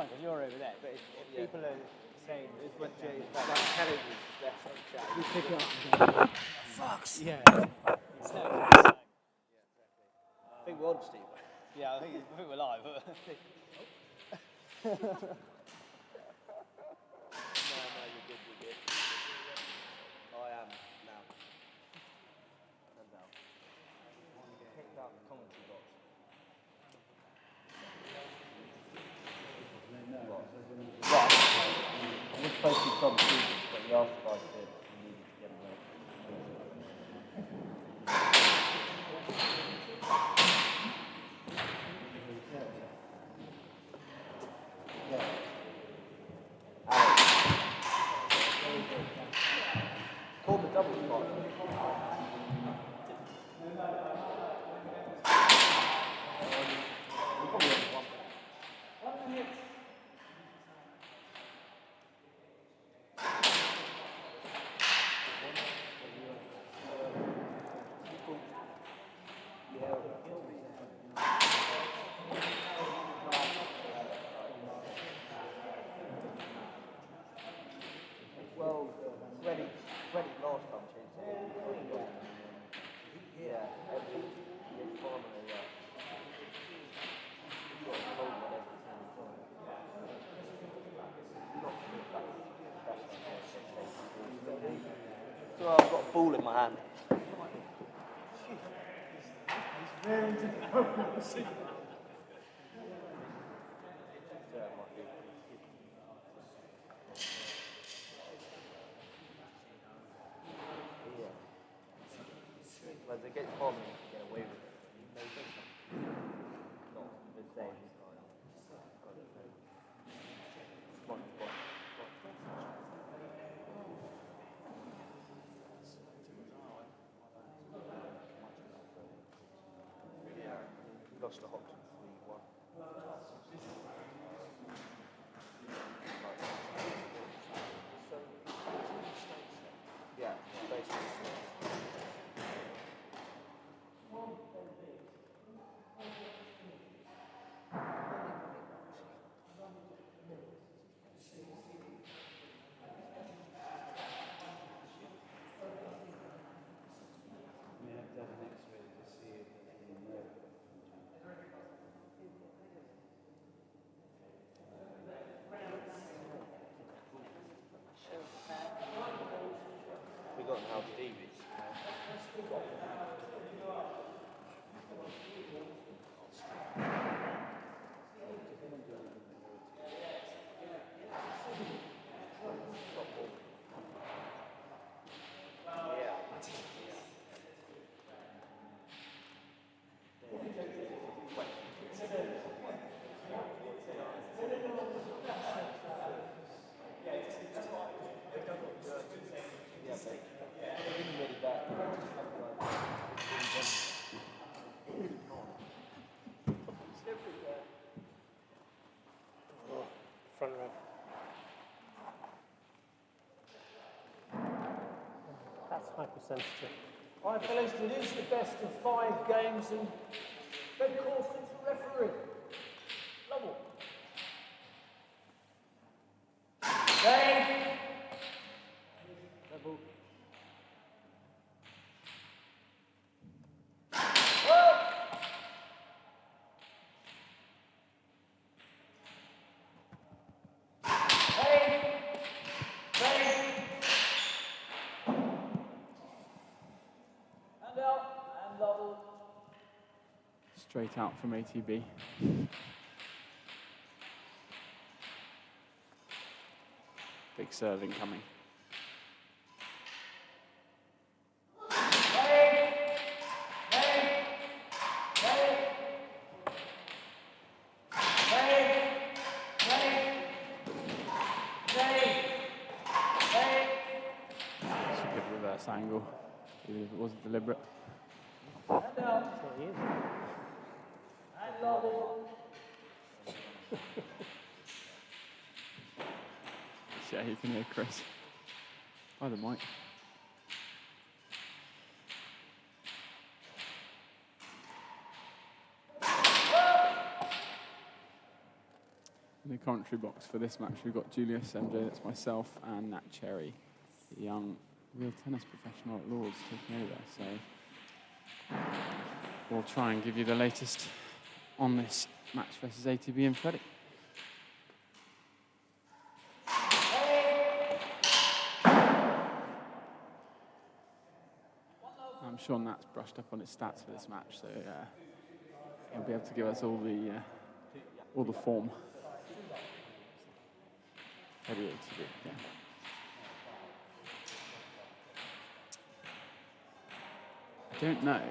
fine because you're over there, but if people are saying it's what Jay is That Kelly was there, chat. you pick it up. Fucks. Yeah. So, I think we're on, Steve. yeah, I think we're live. No, you're good. I am now. And now. Pick out the commentary box. Right. I'm just supposed to be Tom Stevens, but he asked if I could. He needed to get away. Call the double spot. Well, Freddie last time changed it. Yeah, it's formally, yeah. He's got a cold one every single time. Not sure if that's so I've got a ball in my hand. He's very difficult. But they get farming to get away with it. Not the same. Lost the Hopton 3-1. Yeah, basically. We got how deep it's. Front row. That's hypersensitive. All right, fellas, it is the best of 5 games, and Ben Corson's the referee. Lovell. Game. Double. Straight out from ATB. Big serve incoming. It's a good reverse angle, even if it wasn't deliberate. Yeah, you can hear Chris. By the mic. the commentary box for this match, we've got Julius, MJ, that's myself, and Nat Cherry, the young real tennis professional at Lord's, taking over. So we'll try and give you the latest on this match versus ATB and Freddie. I'm sure Nat's brushed up on his stats for this match, so he'll be able to give us all the form. Freddie ATB, yeah. I don't know.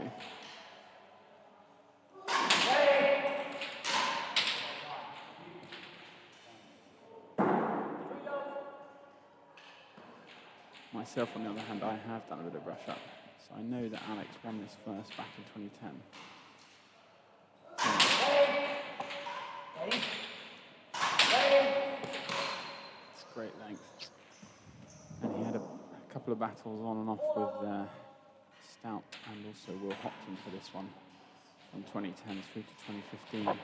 Myself, on the other hand, I have done a bit of brush up. So I know that Alex won this first back in 2010. It's great length. And he had a couple of battles on and off with Stout and also Will Hopton for this one from 2010 through to 2015. But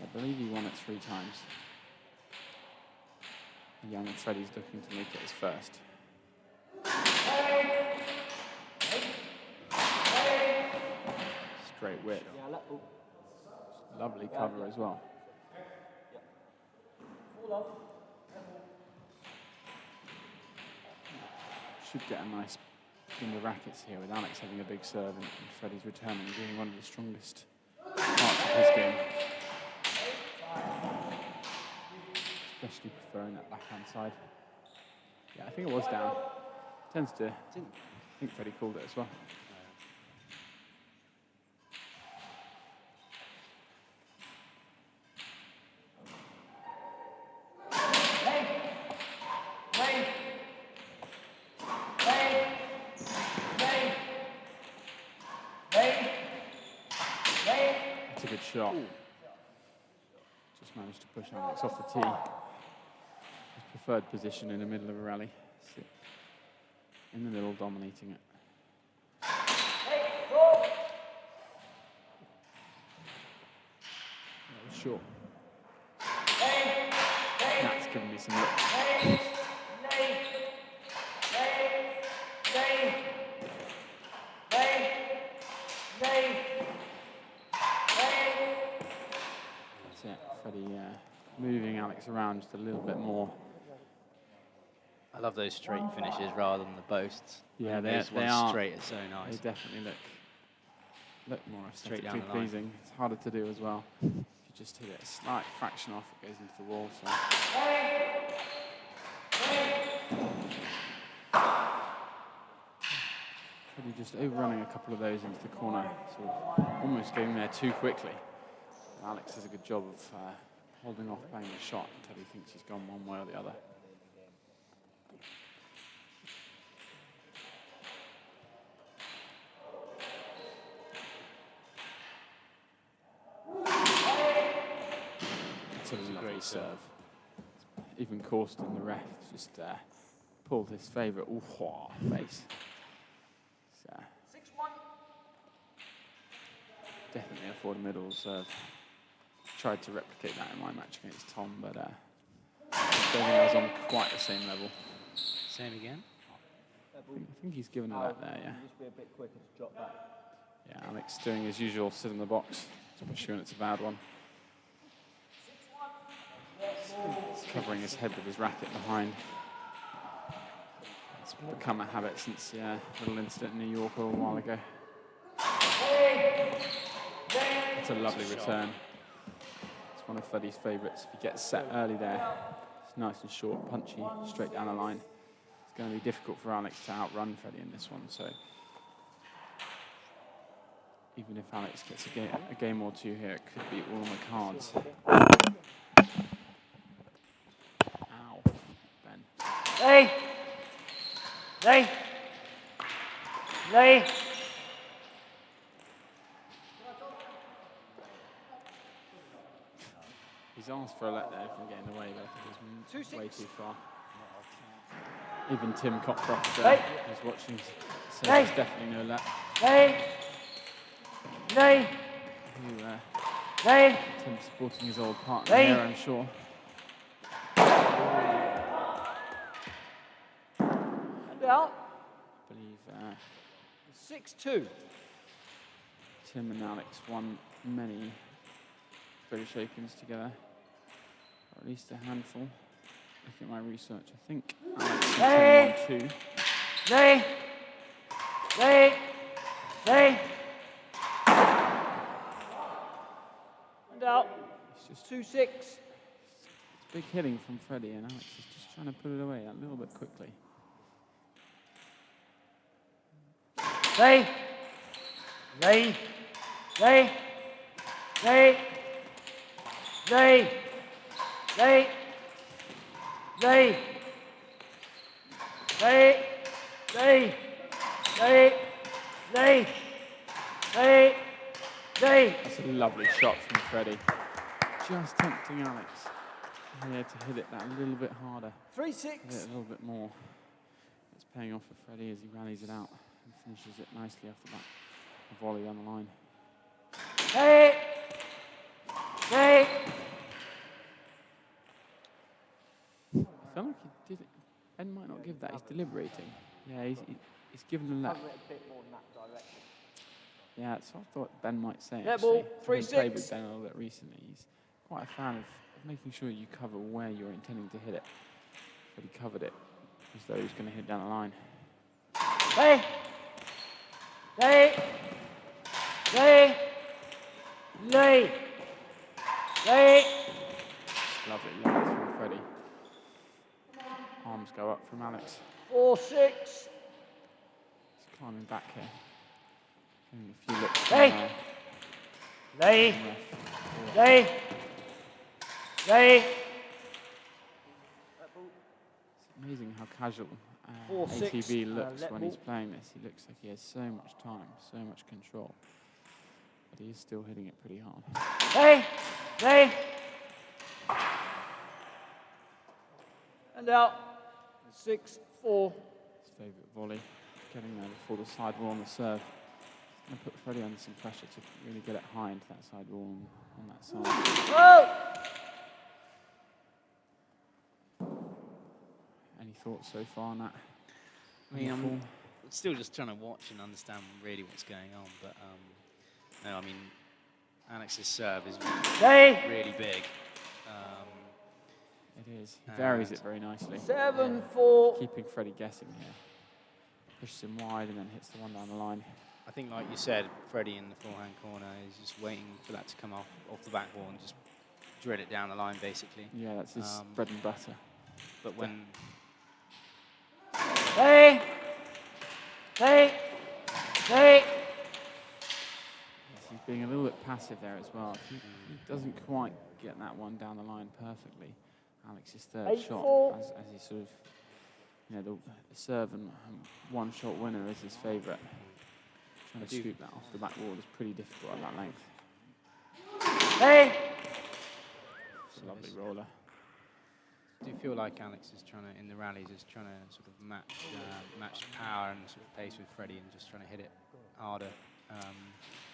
I believe he won it 3 times. And young Freddie's looking to make it his first. Straight width. Lovely cover as well. Should get a nice in the rackets here with Alex having a big serve and Freddie's returning, being one of the strongest parts of his game. Especially preferring that backhand side. Yeah, I think it was down. Tends to. I think Freddie called it as well. That's a good shot. Just managed to push Alex off the tee. His preferred position in the middle of a rally. In the middle, dominating it. That was short. Nat's giving me some looks. That's it, Freddie moving Alex around just a little bit more. I love those straight finishes rather than the boasts. Yeah, they are straight. It's so nice. They definitely look more Straight aesthetically down the line. pleasing. It's harder to do as well. If you just hit it a slight fraction off, it goes into the wall. So. Probably just overrunning a couple of those into the corner, sort of almost getting there too quickly. Alex does a good job of holding off playing the shot until he thinks he's gone one way or the other. It's a great serve. Even Corsten, the ref, just pulled his favourite face. Definitely a forward middle serve. Tried to replicate that in my match against Tom, but I don't think I was on quite the same level. Same again? I think he's given it out there, yeah. Just be a bit quicker to drop back. Yeah, Alex doing his usual sit in the box, especially when it's a bad one. He's covering his head with his racket behind. It's become a habit since a little incident in New York a little while ago. It's a lovely return. It's one of Freddie's favourites. If he gets set early there, it's nice and short, punchy, straight down the line. It's going to be difficult for Alex to outrun Freddie in this one. So even if Alex gets a game or two here, it could be all on the cards. Ow, Ben. Hey! Hey! Hey! He's asked for a let there from getting away, but I think it was way too far. Even Tim Cockcroft is watching, so there's definitely no let. Tim supporting his old partner here, I'm sure. out. I believe 6-2. Tim and Alex won many British Opens together, or at least a handful. Looking at my research, I think Alex and Tim won 2. And out. It's just 2-6. it's big hitting from Freddie, and Alex is just trying to put it away a little bit quickly. That's a lovely shot from Freddie. Just tempting Alex here to hit it that little bit harder. 3-6. Hit it a little bit more. It's paying off for Freddie as he rallies it out and finishes it nicely off the back. A volley on the line. I feel like he did it. Ben might not give that. He's deliberating. Yeah, he's given a lap. Cover it a bit more in that direction. Yeah, that's what I thought Ben might say. Yeah, Actually. ball, Having played 3-6. with Ben a little bit recently. He's quite a fan of making sure you cover where you're intending to hit it. But he covered it as though he was going to hit down the line. Lovely length from Freddie. Arms go up from Alex. 4-6. He's climbing back here. Getting a few looks from, from ref. It's amazing how casual 4-6, ATV looks let when he's ball. playing this. He looks like he has so much time, so much control. But he is still hitting it pretty hard. And out. 6-4. His favourite volley, getting there before the sidewall on the serve. Going to put Freddie under some pressure to really get it high into that sidewall on that side. Oh! Any thoughts so far on that? I mean, I'm still just trying to watch and understand really what's going on, but no, I mean, Alex's serve is really big. It is. He varies it very nicely. 7-4. Keeping Freddie guessing here. Pushes him wide and then hits the one down the line. I think, like you said, Freddie in the forehand corner is just waiting for that to come off the backboard and just drill it down the line, basically. Yeah, that's his bread and butter. But when Yes, he's being a little bit passive there as well. He doesn't quite get that one down the line perfectly. Alex's third 8-4. shot, as he sort of, you know, the serve and one-shot winner is his favourite. Trying to scoop that off the backboard is pretty difficult at that length. It's a lovely roller. do you feel like Alex is trying to, in the rallies, is trying to sort of match power and sort of pace with Freddie and just trying to hit it harder?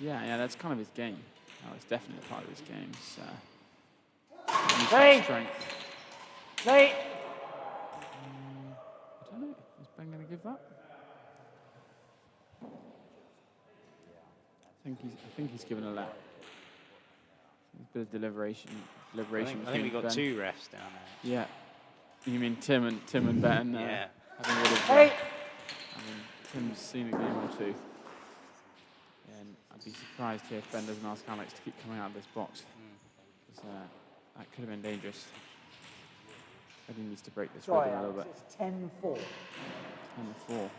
Yeah, that's kind of his game. Oh, it's definitely part of his game. It's, strength. I don't know. Is Ben going to give that? I think he's given a lap. There's a bit of deliberation. I think we got Ben. 2 refs down there. Yeah. You mean Tim and Ben? Yeah. Having a bit of, I mean, Tim's seen a game or two. And I'd be surprised here if Ben doesn't ask Alex to keep coming out of this box. Because that could have been dangerous. Freddie needs to break this rhythm a little bit. It's 10-4. 10-4.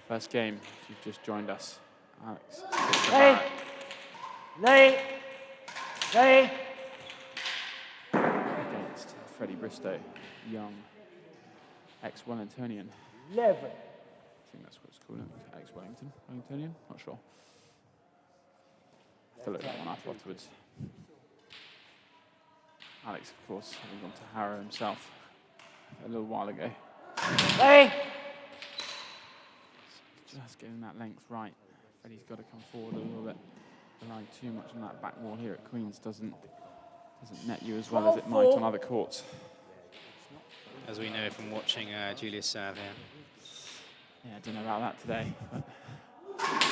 First game, if you've just joined us. Alex. Against Freddie Bristowe, young ex-Wellingtonian. 11. I think that's what it's called, ex-Wellingtonian, not sure. I'll look that one up afterwards. Alex, of course, having gone to Harrow himself a little while ago. Just getting that length right. Freddie's got to come forward a little bit. Relying too much on that back wall here at Queen's doesn't net you as well as it might on other courts. As we know from watching Julius serve here. Yeah, I don't know about that today. But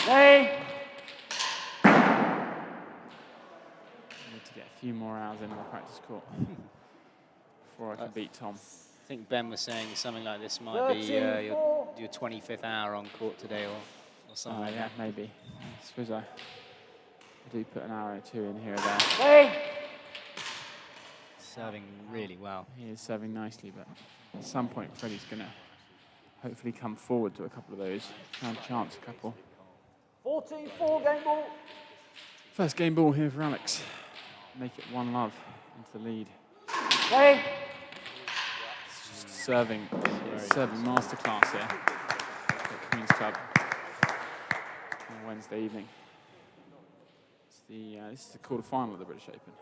Hey! I need to get a few more hours in the practice court before I can beat Tom. I think Ben was saying something like this might be your 25th hour on court today or something like Yeah, that. maybe. I suppose I do put an hour or two in here or there. Hey! Serving really well. He is serving nicely, but at some point Freddie's going to hopefully come forward to a couple of those. Try and chance a couple. 14-4 game ball. First game ball here for Alex. Make it 1-love into the lead. Hey! It's just serving masterclass here at Queen's Club on Wednesday evening. It's this is the quarter-final of the British Open.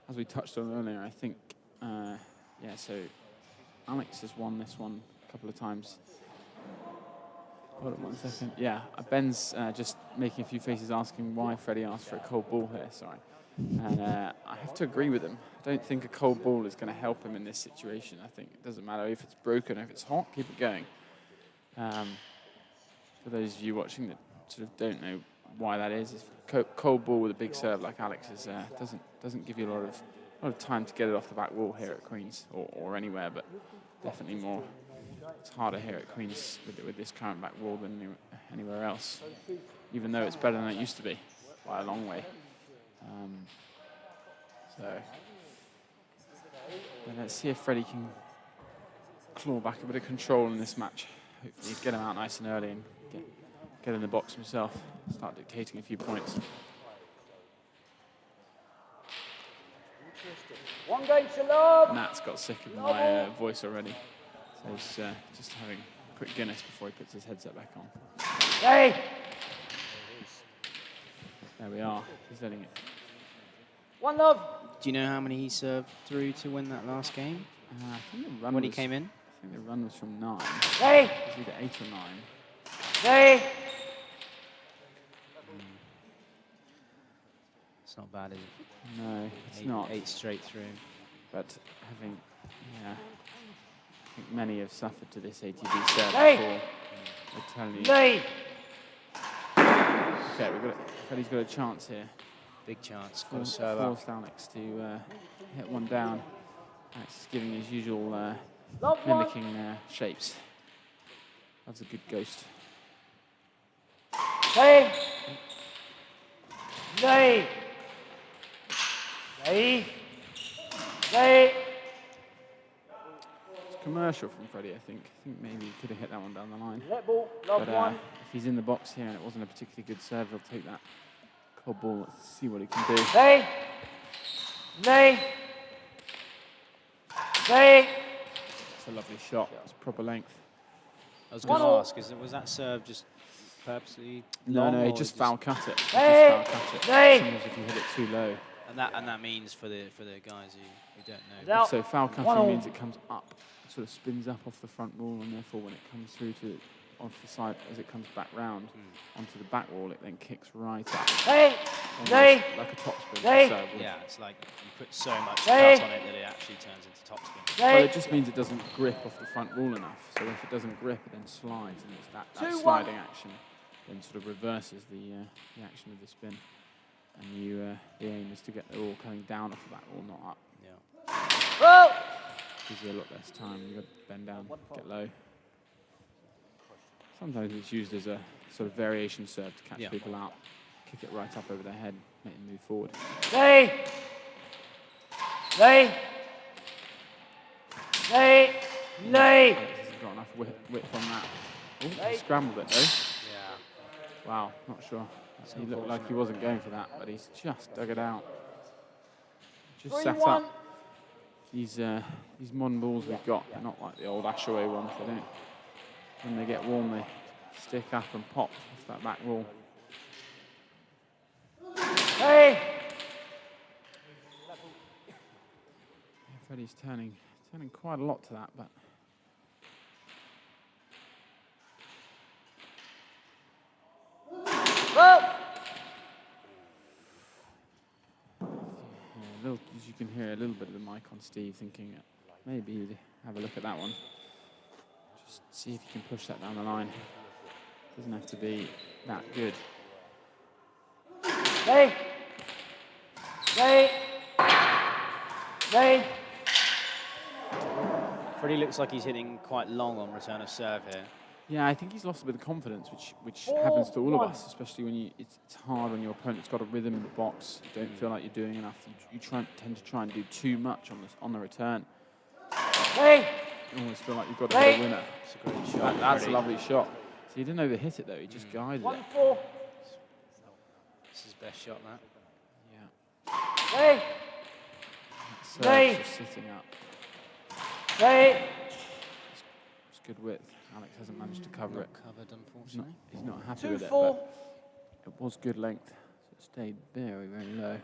As we touched on earlier, I think, so Alex has won this one a couple of times. Hold on 1 second. Yeah, Ben's just making a few faces asking why Freddie asked for a cold ball here, sorry. And I have to agree with him. I don't think a cold ball is going to help him in this situation. I think it doesn't matter if it's broken or if it's hot, keep it going. For those of you watching that sort of don't know why that is cold ball with a big serve like Alex's doesn't give you a lot of time to get it off the back wall here at Queen's or anywhere, but definitely more. It's harder here at Queen's with this current back wall than anywhere else, even though it's better than it used to be by a long way. But let's see if Freddie can claw back a bit of control in this match. Hopefully get him out nice and early and get in the box himself, start dictating a few points. 1 game to love. Nat's got sick of my voice already, so he's just having a quick Guinness before he puts his headset back on. Hey! There we are, he's letting it. 1-love. Do you know how many he served through to win that last game? I think the run When he came in? I think the run was from 9. Hey! It was either 8 or 9. Hey! It's not bad, is it? No, it's not. 8 straight through. But I think many have suffered to this ATB serve Hey! before. I'm telling you. Hey! Okay, Freddie's got a chance here. Big chance. Got to serve up. Forced Alex to hit one down. Alex is giving his usual Love one. mimicking shapes. That's a good ghost. Hey! Hey! Hey! Hey! It's a commercial from Freddie, I think. I think maybe he could have hit that one down the line. Let ball. Love But one. if he's in the box here and it wasn't a particularly good serve, he'll take that cold ball. Let's see what he can do. Hey! Hey! Hey! It's a lovely shot. It's proper length. I was going to 1-all. ask, was that serve just purposely No, long, no, he or just foul cut it. He Hey! just foul cut it. Hey! Sometimes if you hit it too low. And that means for the guys who don't know. Now, So foul cutting 1-all. means it comes up, it sort of spins up off the front wall, and therefore when it comes through to off the side as it comes back round onto the back wall, it then kicks right up. Hey! Almost Hey! like a topspin. Hey! serve would. Yeah, it's like you put so much Hey! cut on it that it actually turns into topspin. Well, Hey! it just means it doesn't grip off the front wall enough. So if it doesn't grip, it then slides, and it's that 2-1. sliding action then sort of reverses the action of the spin. And the aim is to get the ball coming down off the back wall, not up. Yeah. Oh! Gives you a lot less time. You've got to bend down, get low. Sometimes it's used as a sort of variation serve to catch people out, kick it right up over their head, make them move forward. Hey! Hey! Hey! Hey! Alex hasn't got enough width on that. Oh, he scrambled it though. Yeah. Wow, not sure. He looked like he wasn't going for that, but he's just dug it out. Just sat 3-1. up. These modern balls we've got, they're not like the old Ashaway ones. They don't. When they get warm, they stick up and pop off that back wall. Hey! Freddie's turning quite a lot to that, but Oh! as you can hear a little bit of the mic on Steve thinking maybe he'd have a look at that one. see if you can push that down the line. Doesn't have to be that good. Hey! Hey! Hey! Freddie looks like he's hitting quite long on return of serve here. Yeah, I think he's lost a bit of confidence, which happens to all of us, especially when it's hard when your opponent's got a rhythm in the box. You don't feel like you're doing enough. You tend to try and do too much on the return. Hey! You almost feel like you've got to hit a winner. It's a great shot. That's a lovely shot. So he didn't overhit it though. He just guided it. 1-4. This is his best shot, that. Yeah. Hey! Serve's just sitting up. Hey! It's good width. Alex hasn't managed to cover it. Covered, unfortunately. He's not happy with it, 2-4. but it was good length. So it stayed very, very low.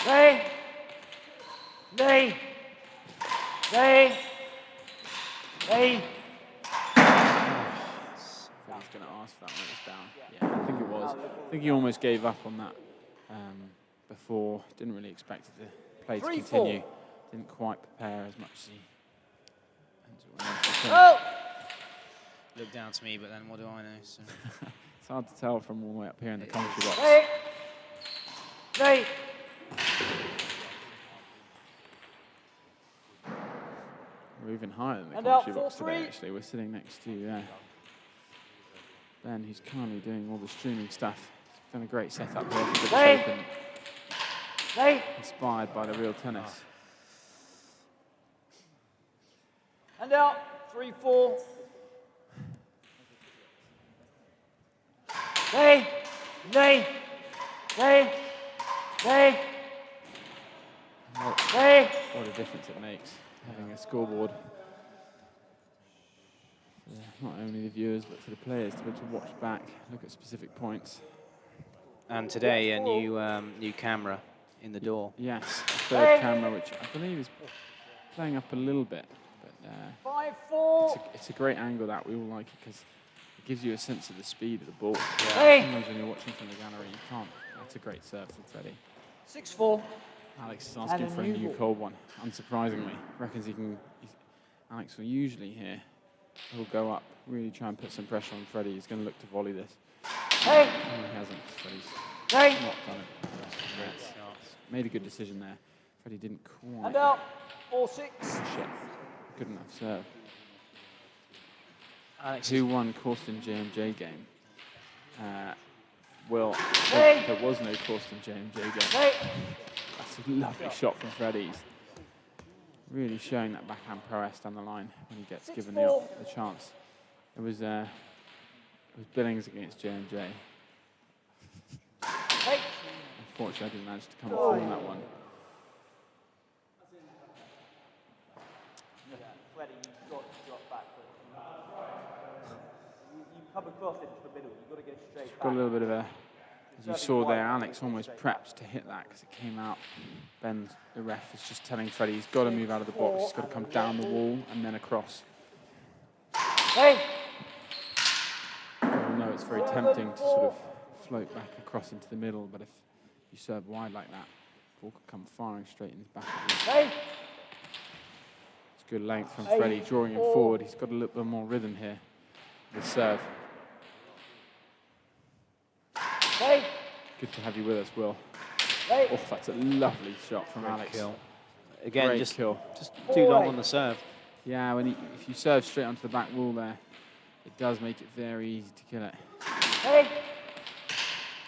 Hey! Hey! Hey! Hey! I think he's going to ask for that when it's down. Yeah, I think it was. I think he almost gave up on that before. Didn't really expect the play to continue. Didn't quite prepare as much as he. Oh! Looked down to me, but then what do I know? So. It's hard to tell from all the way up here in the commentary box. Hey! Hey! We're even higher than the And out, commentary box 4-3. today, actually. We're sitting next to Ben, who's currently doing all the streaming stuff. He's done a great setup here for the Hey! Open, Hey! inspired by the real tennis. And out. 3-4. Hey! Hey! Hey! Hey! Hey! What a difference it makes, having a scoreboard. For not only the viewers, but for the players to be able to watch back, look at specific points. And today, a new camera in the door. Yes, a third camera, which I believe is playing up a little bit. But 5-4. it's a great angle that we all like it because it gives you a sense of the speed of the ball. Hey! Sometimes when you're watching from the gallery, you can't. That's a great serve from Freddie. 6-4. Alex is asking for a new cold one, unsurprisingly. Reckons Alex will usually here. He'll go up, really try and put some pressure on Freddie. He's going to look to volley this. Hey! And he hasn't. Freddie's Hey! not done it. Yes. Made a good decision there. Freddie didn't quite. And out. 4-6. Shit. Good enough serve. Alex 2-1 Corsten J&J game. Well, Hey! there was no Corsten J&J game. Hey! That's a lovely shot from Freddie. Really showing that backhand prowess down the line when he gets given the chance. It was Billings against J&J. Hey! Unfortunately, I didn't manage to come through on that one. Freddie, you've got to drop back. You come across into the middle, you've got to go straight Got a back. little bit of a, as you saw there, Alex almost prepped to hit that because it came out. Ben, the ref, is just telling Freddie he's got to move out of the box. He's got to come down the wall and then across. Hey! I know it's very tempting to sort of float back across into the middle, but if you serve wide like that, the ball could come firing straight in the back of you. Hey! It's good length from Freddie, drawing him forward. He's got a little bit more rhythm here with serve. Hey! Good to have you with us, Will. Hey! Oh, that's a lovely shot from Alex. kill. Again, Great just kill. too long on the serve. Yeah, if you serve straight onto the back wall there, it does make it very easy to kill it. Hey!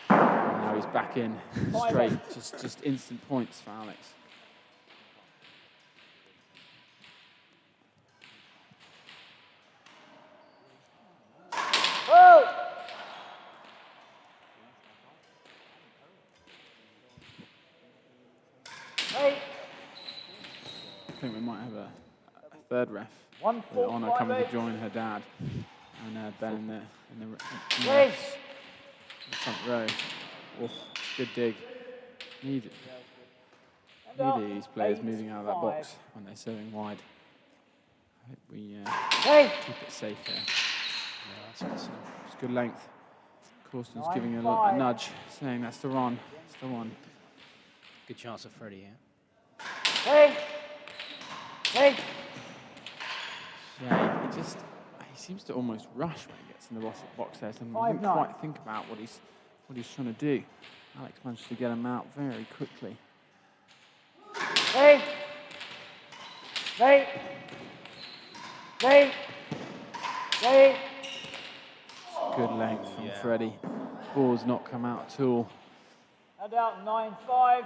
And now he's back in straight, just instant points for Alex. Oh! Hey! I think we might have a third ref. 1-4. With Honor coming to join her dad, and Ben in the Hey! front row. Oh, good dig. Need these players moving out of that box when they're serving wide. I hope we Hey! keep it safe here. Yeah, that's It's good length. Corsten's 9-5. giving a nudge, saying that's the one. That's the one. Good chance of Freddie here. Yeah, he seems to almost rush when he gets in the box there. So he doesn't quite think about what he's trying to do. Alex managed to get him out very quickly. Good length from Freddie. Ball's not come out at all. And out 9-5.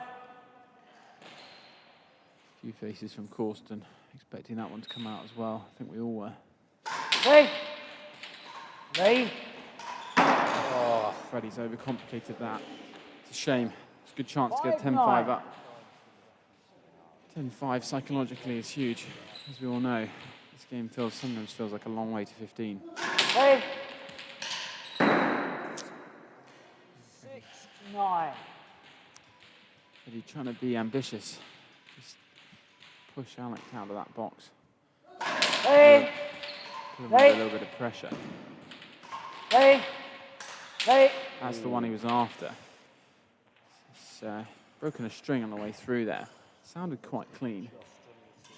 Few faces from Corsten, expecting that one to come out as well. I think we all were. Oh, Freddie's overcomplicated that. It's a shame. It's a good chance to get 10-5 up. 10-5 psychologically is huge, as we all know. This game sometimes feels like a long way to 15. 6-9. Freddie trying to be ambitious. Just push Alex out of that box. Put him under a little bit of pressure. That's the one he was after. He's broken a string on the way through there. Sounded quite clean.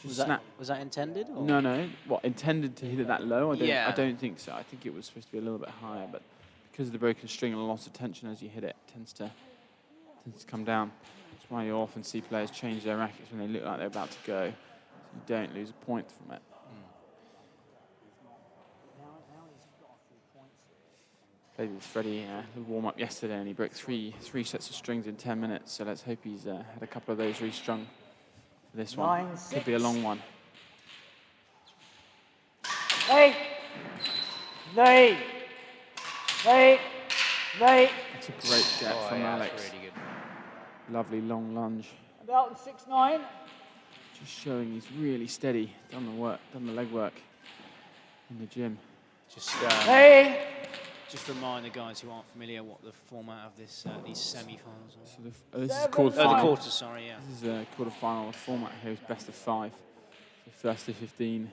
Was that intended? Or? No. What, intended to hit it that low? Yeah. I don't think so. I think it was supposed to be a little bit higher, but because of the broken string and a loss of tension as you hit it, it tends to come down. That's why you often see players change their rackets when they look like they're about to go. So you don't lose a point from it. Played with Freddie the warm-up yesterday, and he broke three sets of strings in 10 minutes. So let's hope he's had a couple of those restrung for this one. Could be a long one. That's a great get from Alex. Really good. Lovely long lunge. And out 6-9. Just showing he's really steady. Done the leg work in the gym. Just remind the guys who aren't familiar what the format of this these semi-finals are. So this is quarter-final. The quarters, sorry, yeah. This is a quarter-final. The format here is best of 5. So first to 15. If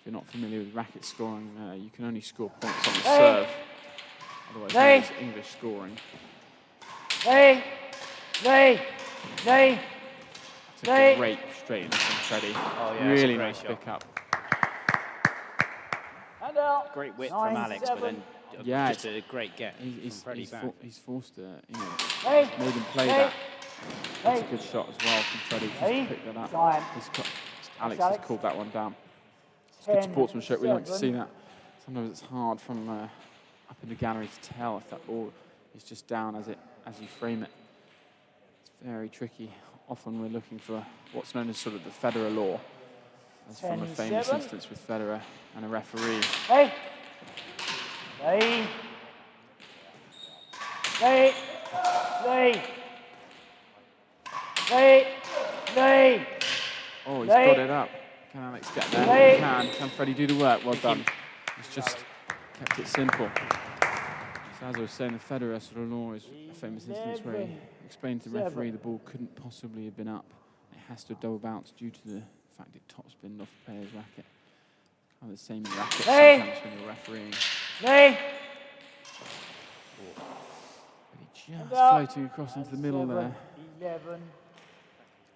you're not familiar with racket scoring, you can only score points on the serve. Otherwise, it's English scoring. That's a great straightness from Freddie. Oh, yeah, really nice pick up. And out. Great whip from Alex, but then just a great get from Freddie back. He's forced to, made him play that. That's a good shot as well from Freddie, just to pick that up. Alex has called that one down. It's good sportsmanship. We like to see that. Sometimes it's hard from up in the gallery to tell if that ball is just down as you frame it. It's very tricky. Often we're looking for what's known as sort of the Federer law, as from a famous instance with Federer and a referee. Oh, he's got it up. Can Alex get there? He can. Can Freddie do the work? Well done. He's just kept it simple. So as I was saying, the Federer sort of law is a famous instance where he explained to the referee the ball couldn't possibly have been up. It has to have double bounced due to the fact it top spinned off the player's racket. Kind of the same in rackets sometimes when you're refereeing. Just floating across into the middle there. 11.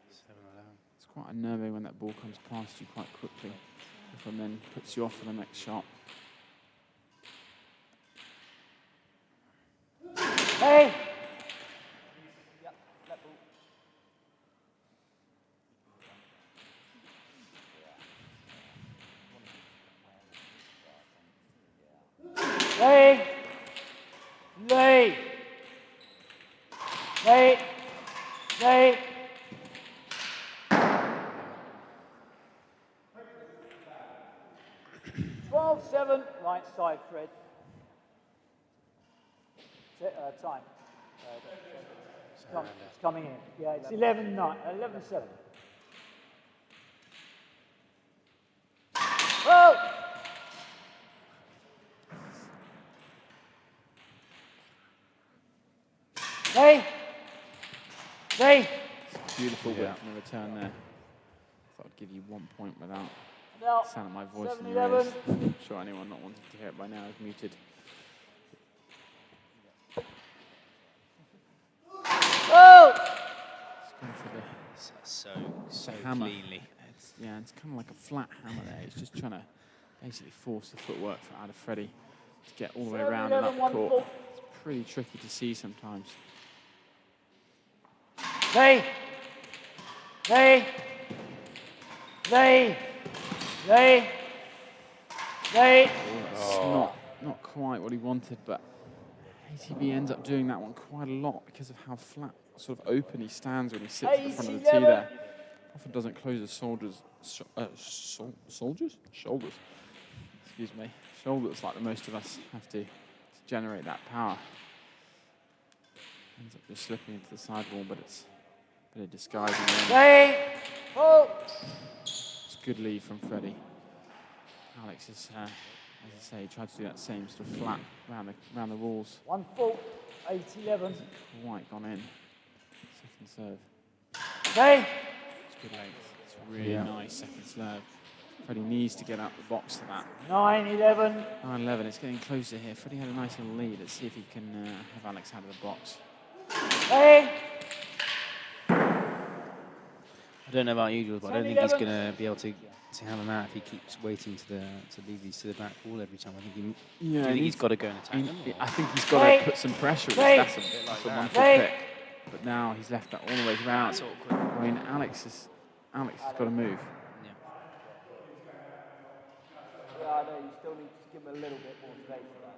It's quite unnerving when that ball comes past you quite quickly, and then puts you off for the next shot. Right side, Fred. Time. It's coming in. Yeah, it's 11-9, 11-7. Oh! Beautiful whip from the return there. I thought I'd give you 1 point without sounding my voice in your ears. I'm sure anyone not wanting to hear it by now is muted. Oh! It's gone for hammer. cleanly. It's kind of like a flat hammer there. He's just trying to basically force the footwork out of Freddie to get all the way around and up court. It's pretty tricky to see sometimes. Lay. Lay. Lay. Lay. Lay. It's not quite what he wanted, but ATB ends up doing that one quite a lot because of how flat, sort of open he stands when he sits at the front of the tee there. Often doesn't close his shoulders. Excuse me. Shoulders like the most of us have to generate that power. Ends up just slipping into the sidewall, but it's a bit of disguising. Lay. Oh. It's a good lead from Freddie. Alex is, as I say, he tried to do that same sort of flat around the walls. 1 fault, 8-11. Hasn't quite gone in. Second serve. Lay. It's good length. It's a really nice second serve. Freddie needs to get out the box to that. 9-11. 9-11. It's getting closer here. Freddie had a nice little lead. Let's see if he can have Alex out of the box. Lay. I don't know about you, Jules, but I don't think he's going to be able to have him out if he keeps waiting to leave these to the back wall every time. I think do you think he's got to go and attack them? I think he's got to put some pressure. That's a wonderful pick. But now he's left that all the way around. That's awkward. I mean, Alex has got to move. Yeah, I know, you still need to give him a little bit more space for that.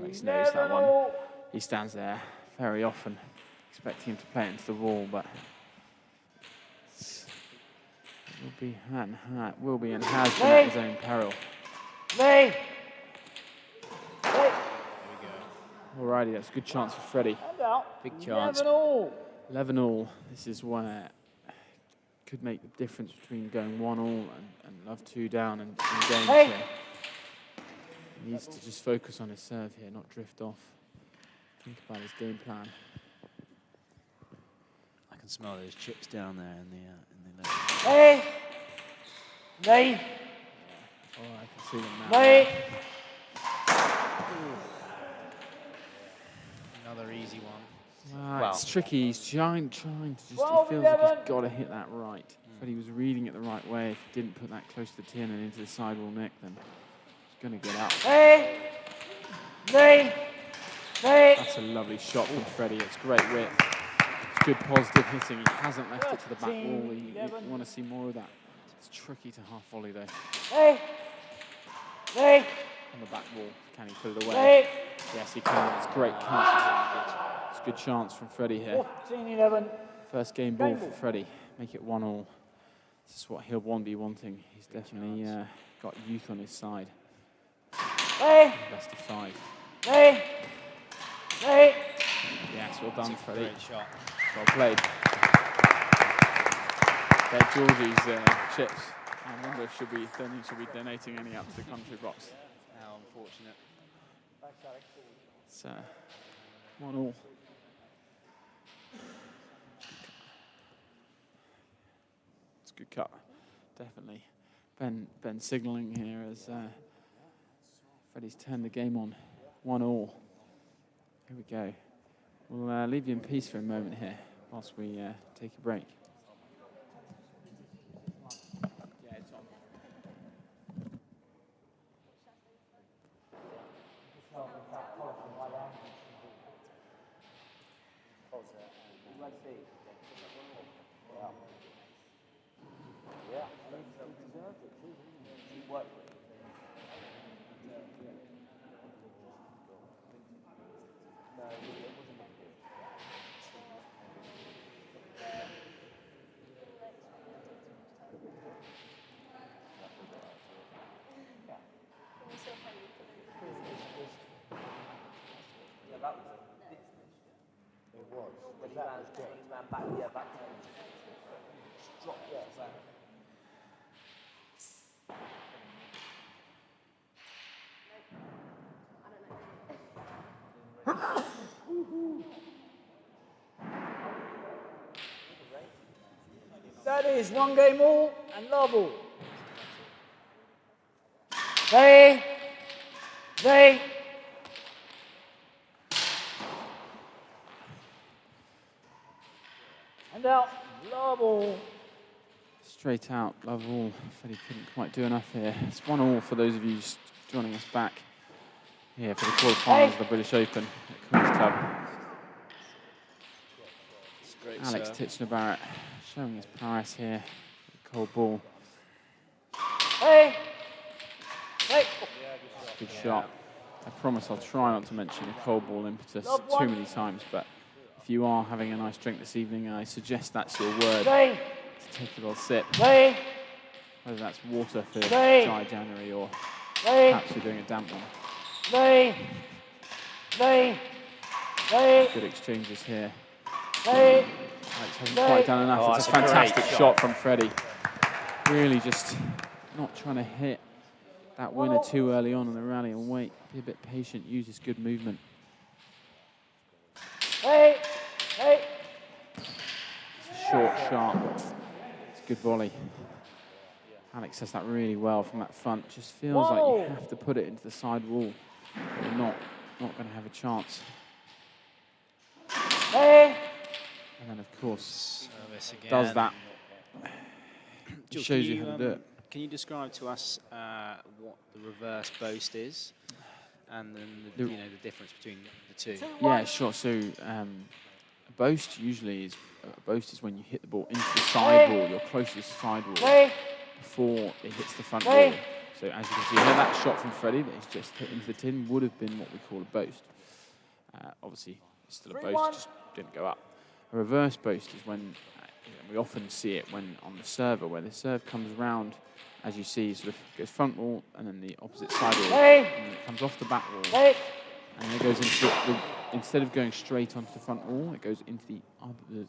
Alex knows that one. He stands there very often, expecting him to play it into the wall, but it will be and has been at his own peril. Lay. Alrighty, that's a good chance for Freddie. Big chance. 11-all. This is where could make the difference between going 1-all and love 2 down and games here. He needs to just focus on his serve here, not drift off. Think about his game plan. I can smell those chips down there in the Lay. Lay. Oh, I can see them now. Lay. Another easy one. It's tricky. He's trying to just, he feels like he's got to hit that right. But he was reading it the right way. If he didn't put that close to the tin and into the sidewall nick, then he's going to get up. Lay. Lay. Lay. That's a lovely shot from Freddie. It's great width. It's good positive hitting. He hasn't left it to the back wall. You want to see more of that. It's tricky to half volley though. Lay. Lay. On the back wall. Can he put it away? Lay. Yes, he can. It's a great cut. It's a good chance from Freddie here. 14-11. First game ball for Freddie. Make it 1-all. This is what he'll be wanting. He's definitely got youth on his side. Lay. Best of 5. Lay. Lay. Yes, well done, Freddie. Great shot. Well played. They're Georgie's chips. I wonder if she'll be donating any up to the country box. How unfortunate. It's 1-all. It's a good cut, definitely. Ben signalling here as Freddie's turned the game on. 1-all. Here we go. We'll leave you in peace for a moment here whilst we take a break. Yeah, it's on. That is 1 game all and love all. Lay. Lay. And out. Love all. straight out, love all. Freddie couldn't quite do enough here. It's 1-1 for those of you just joining us back here for the quarterfinals of the British Open at Queen's Club. Alex Titchener-Barrett showing his prowess here. Cold ball. Hey! Hey! Good shot. I promise I'll try not to mention a cold ball impetus too many times, but if you are having a nice drink this evening, I suggest that's your word. Hey! To take a little sip. Hey! Whether that's water for Hey! dry January or Hey! perhaps you're doing a damp one. Hey! Hey! Hey! Good exchanges here. Hey! Alex hasn't quite done enough. Oh, it's a that's a great fantastic shot from Freddie. Really just not trying to hit that winner too early on in the rally and wait. Be a bit patient, use his good movement. Hey! Hey! It's a short, sharp. It's a good volley. Alex does that really well from that front. Just feels like you have to put it into the side wall. You're not going to have a chance. Hey! And then, of course, Service again. does that. Jill, It shows you how to do it. Can you describe to us what the reverse boast is, and then the difference between the two? Yeah, sure. So a boast usually is when you hit the ball into the side wall, your closest side wall, before it hits the front wall. So as you can see here, that shot from Freddie that he's just hit into the tin would have been what we call a boast. Obviously, it's still a boast, it just didn't go up. A reverse boast is when we often see it when on the server, where the serve comes round, as you see, sort of goes front wall and then the opposite side wall, and then it comes off the back wall, and then it goes into instead of going straight onto the front wall, it goes into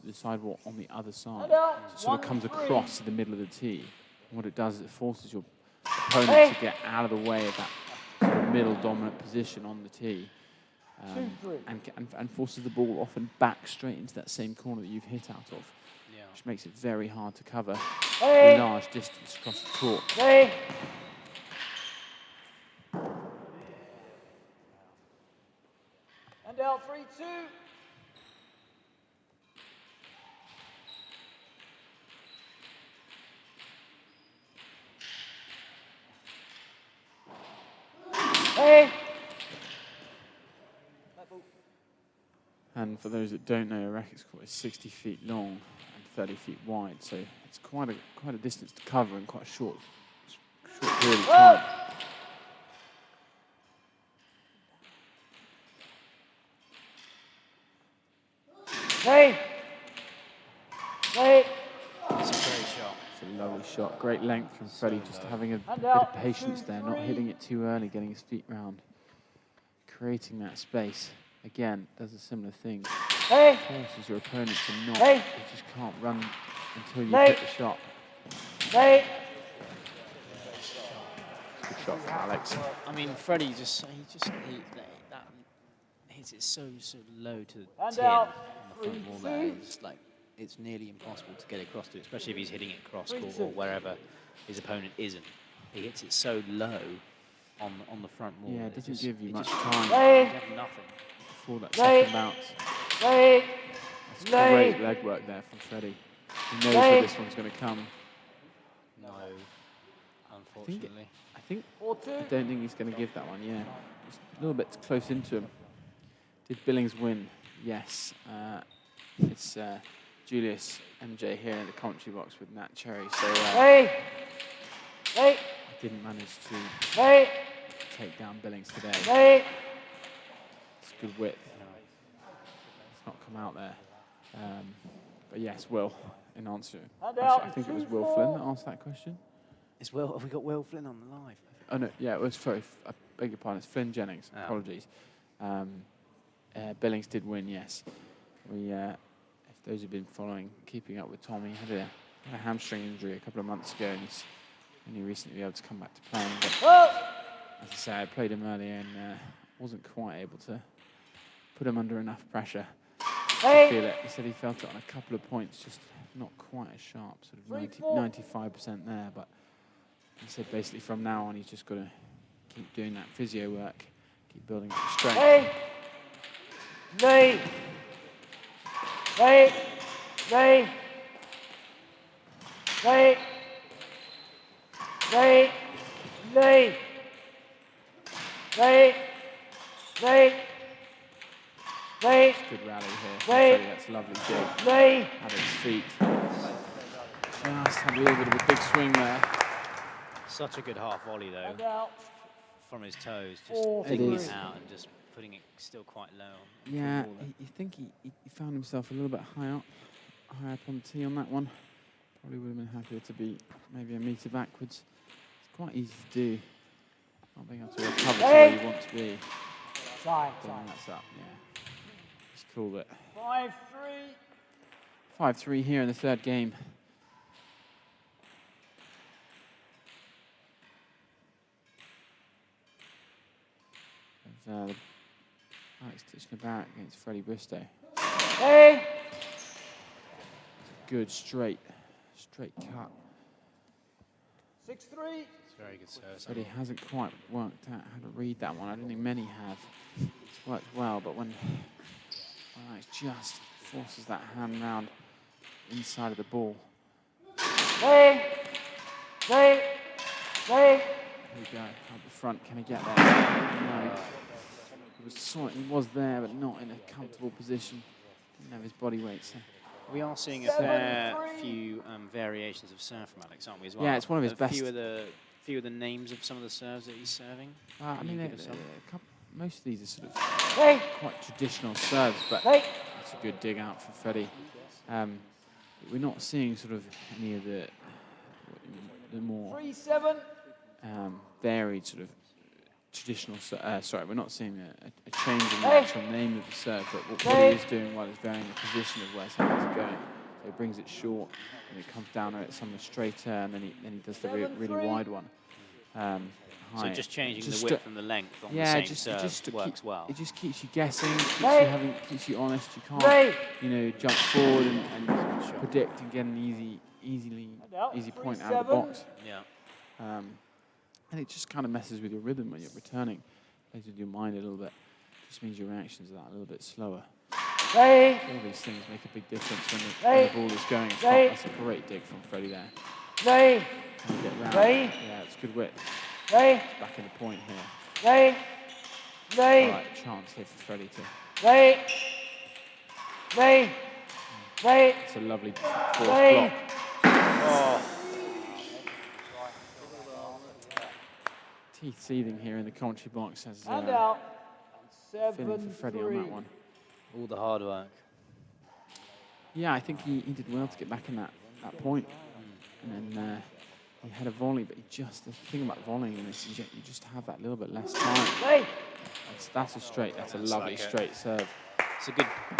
the side wall on the other side. So it sort of comes across to the middle of the tee. And what it does is it forces your opponent to get out of the way of that sort of middle dominant position on the tee. And forces the ball often back straight into that same corner that you've hit out of, which makes it very hard to cover a large distance across the court. And out 3-2. Hey! And for those that don't know, a rackets court is 60 feet long and 30 feet wide, so it's quite a distance to cover in quite a short period of time. Hey! Hey! It's a great shot. It's a lovely shot. Great length from Freddie, just having a bit of patience there, not hitting it too early, getting his feet round, creating that space. Again, does a similar thing. Hey! Forces your opponent to not. Hey! You just can't run until you hit the shot. Hey! Good shot from Alex. I mean, Freddie that hits it so low to the And tin out. on the front wall there. It's nearly impossible to get across to it, especially if he's hitting it cross court or wherever his opponent isn't. He hits it so low on the front wall. Yeah, it doesn't give you much just time. Hey! You have nothing. Before that second bounce. Hey! That's great leg work there from Freddie. He knows where this one's going to come. No, unfortunately. I don't think he's going to give that one, yeah. Just a little bit close into him. Did Billings win? Yes. It's Julius MJ here in the commentary box with Nat Cherry. So I didn't manage to take down Billings today. It's good width. It's not come out there. But yes, Will, in answer. Actually, I think it was Will Flynn that asked that question. Have we got Will Flynn on the live? Oh no, yeah, it was I beg your pardon, it's Flynn Jennings. Oh. Apologies. Billings did win, yes. If those who've been keeping up with Tom, he had a hamstring injury a couple of months ago, and he's only recently able to come back to playing. But as I say, I played him earlier and wasn't quite able to put him under enough pressure to feel it. He said he felt it on a couple of points, just not quite as sharp, sort of 95% there. But he said basically from now on, he's just got to keep doing that physio work, keep building up the strength. Hey! Lay. Lay. Lay. Lay. Lay. Good rally here. from Lay. Freddie. That's a lovely dig. Lay. At his feet. Just had a little bit of a big swing there. Such a good half volley, though, And out. from his toes. Just Four, digging three. it out and just putting it still quite low. Yeah, you think he found himself a little bit high up on the tee on that one. Probably would have been happier to be maybe a metre backwards. It's quite easy to do. Not being able to recover to where you want to be. Time. Then that's up, yeah. Just called it. 5-3. 5-3 here in the third game. There's Alex Titchener-Barrett against Freddie Bristowe. Hey. Good straight cut. 6-3. It's very good service. Freddie hasn't quite worked out how to read that one. I don't think many have. It's worked well, but when Alex just forces that hand round inside of the ball. Hey. Hey. Hey. Here we go, up the front, can he get there? No. He was there, but not in a comfortable position. Didn't have his body weight, so. We are seeing a fair few variations of serve from Alex, aren't we, as well? Yeah, it's one of his best. Few of the names of some of the serves that he's serving. I Can mean, you give us some? most of these are sort of Hey. quite traditional serves, but Hey. that's a good dig out for Freddie. We're not seeing sort of any of the more 3-7. varied sort of traditional. Sorry, we're not seeing a change in the actual name of the serve, but what he is doing well is varying the position of where something's going. So he brings it short, and it comes down at some of the straighter, and then he does the really wide one. So just changing the Just width and the length on the yeah, same just serve works well. It just keeps you guessing, Hey. keeps you honest. You Hey. can't, jump forward and predict and get an easy point out of the box. Yeah. And it just kind of messes with your rhythm when you're returning. Plays with your mind a little bit. Just means your reactions are that a little bit slower. Hey. All these things make a big difference when the ball is going in front. That's a great dig from Freddie there. Hey. Can he get round? Hey. Yeah, it's good width. Hey. Back in the point here. Hey. Hey. All right, chance here for Freddie to. Hey. Hey. Hey. It's a lovely forced Hey. block. Teeth seething here in the commentary box as And out. feeling for Freddie on that 7-3. one. All the hard work. Yeah, I think he did well to get back in that point. And then he had a volley, but the thing about volleying in this is you just have that little bit less time. Hey. That's a lovely like straight serve. It's a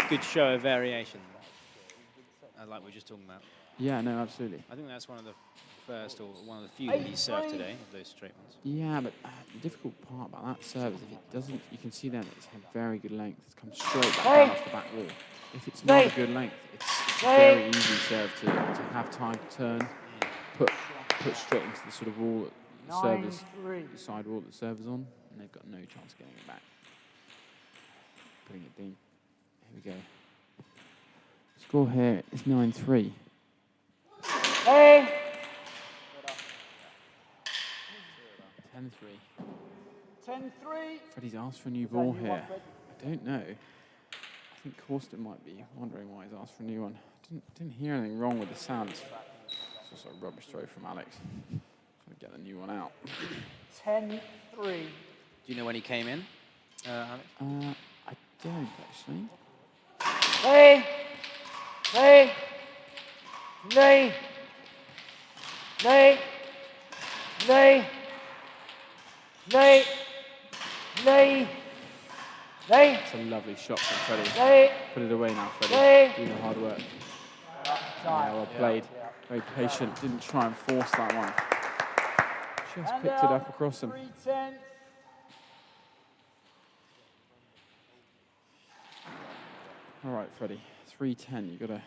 good show of variation, like we were just talking about. Yeah, no, absolutely. I think that's one of the first or one of the few that he served today, of those straight ones. Yeah, but the difficult part about that serve is if it doesn't, you can see then it's had very good length. It's come straight back down off the back wall. If it's not a good length, it's a very easy serve to have time to turn, put straight into the sort of wall that the server's, 9-3. the side wall that the server's on, and they've got no chance of getting it back. Putting it deep. Here we go. Score here is 9-3. Hey. 10-3. 10-3. Freddie's asked for a new ball here. I don't know. I think Corsten might be wondering why he's asked for a new one. Didn't hear anything wrong with the sound. It's also a rubbish throw from Alex. Trying to get the new one out. 10-3. Do you know when he came in, Alex? I don't actually. Hey. Hey. Hey. Hey. Hey. Hey. Hey. Hey. It's a lovely shot from Freddie. Hey. Put it away now, Freddie. Hey. Do the hard work. Yeah, well played. Very patient. Didn't try and force that one. Just picked it up across him. 3-10. All right, Freddie. 3-10. You've got to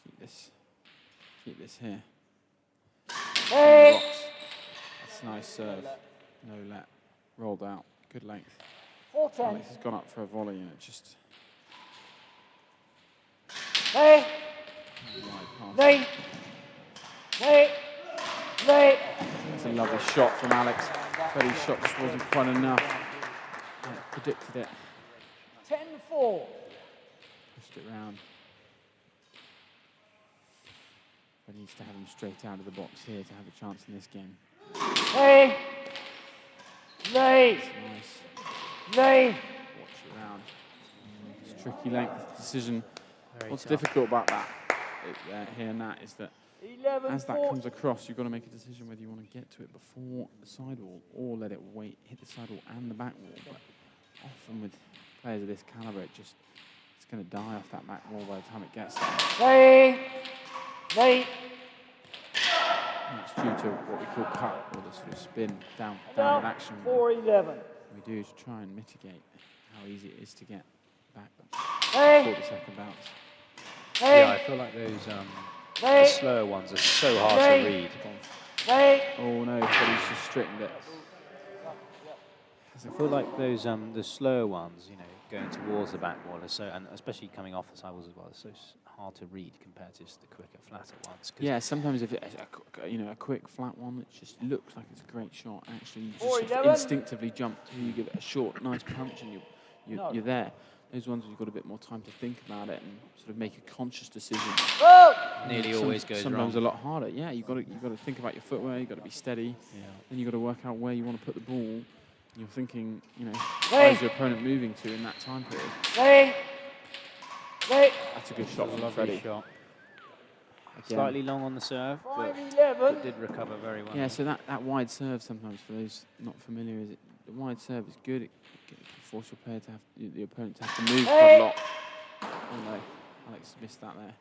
keep this here. Hey. Rocks. That's a nice serve. No let. Rolled out. Good length. 4-10. Alex has gone up for a volley and it just Hey. wide pass. Hey. Hey. Hey. It's That's a lovely shot from Alex. Freddie's shot just wasn't quite enough. Alex predicted it. 10-4. Pushed it round. But needs to have him straight out of the box here to have a chance in this game. Hey! Lay! Nice. Lay! Watch it round. It's a tricky length decision. Very What's tough. difficult about that here and that is that 11, as that comes across, you've got to make a decision whether you want to get to it before the sidewall or let it hit the sidewall and the back wall. But often with players of this caliber, it's going to die off that back wall by the time it gets there. Lay! Lay! And it's due to what we call cut, or the sort of spin downward About action. 4-11. We do to try and mitigate how easy it is to get back Hey! 40-second bounce. Hey! Yeah, I feel like those the Lay! slower ones are so hard Hey. to read. Lay! Oh no, Freddie's just straightened it. I feel like those the slower ones, you know, going towards the back wall are so, and especially coming off the sidewalls as well, are so hard to read compared to just the quicker, flatter ones. Yeah, sometimes if it's a quick flat one that just looks like it's a great shot, actually you just sort of 4-11. instinctively jump to, you give it a short, nice punch, and you're there. Those ones you've got a bit more time to think about it and sort of make a conscious decision. Oh! Nearly always goes Sometimes wrong. a lot harder. Yeah, you've got to think about your footwear. You've got to be steady. Yeah. Then you've got to work out where you want to put the ball. You're thinking, you know, Hey. where's your opponent moving to in that time period? Lay! Lay! That's a good shot from Lovely Freddie. shot. Again. Slightly long on the serve, but 5-11. did recover very well. Yeah, so that wide serve sometimes, for those not familiar, the wide serve is good. It can force your player to have the opponent to have to move quite Hey. a lot. Oh no, Alex missed that there.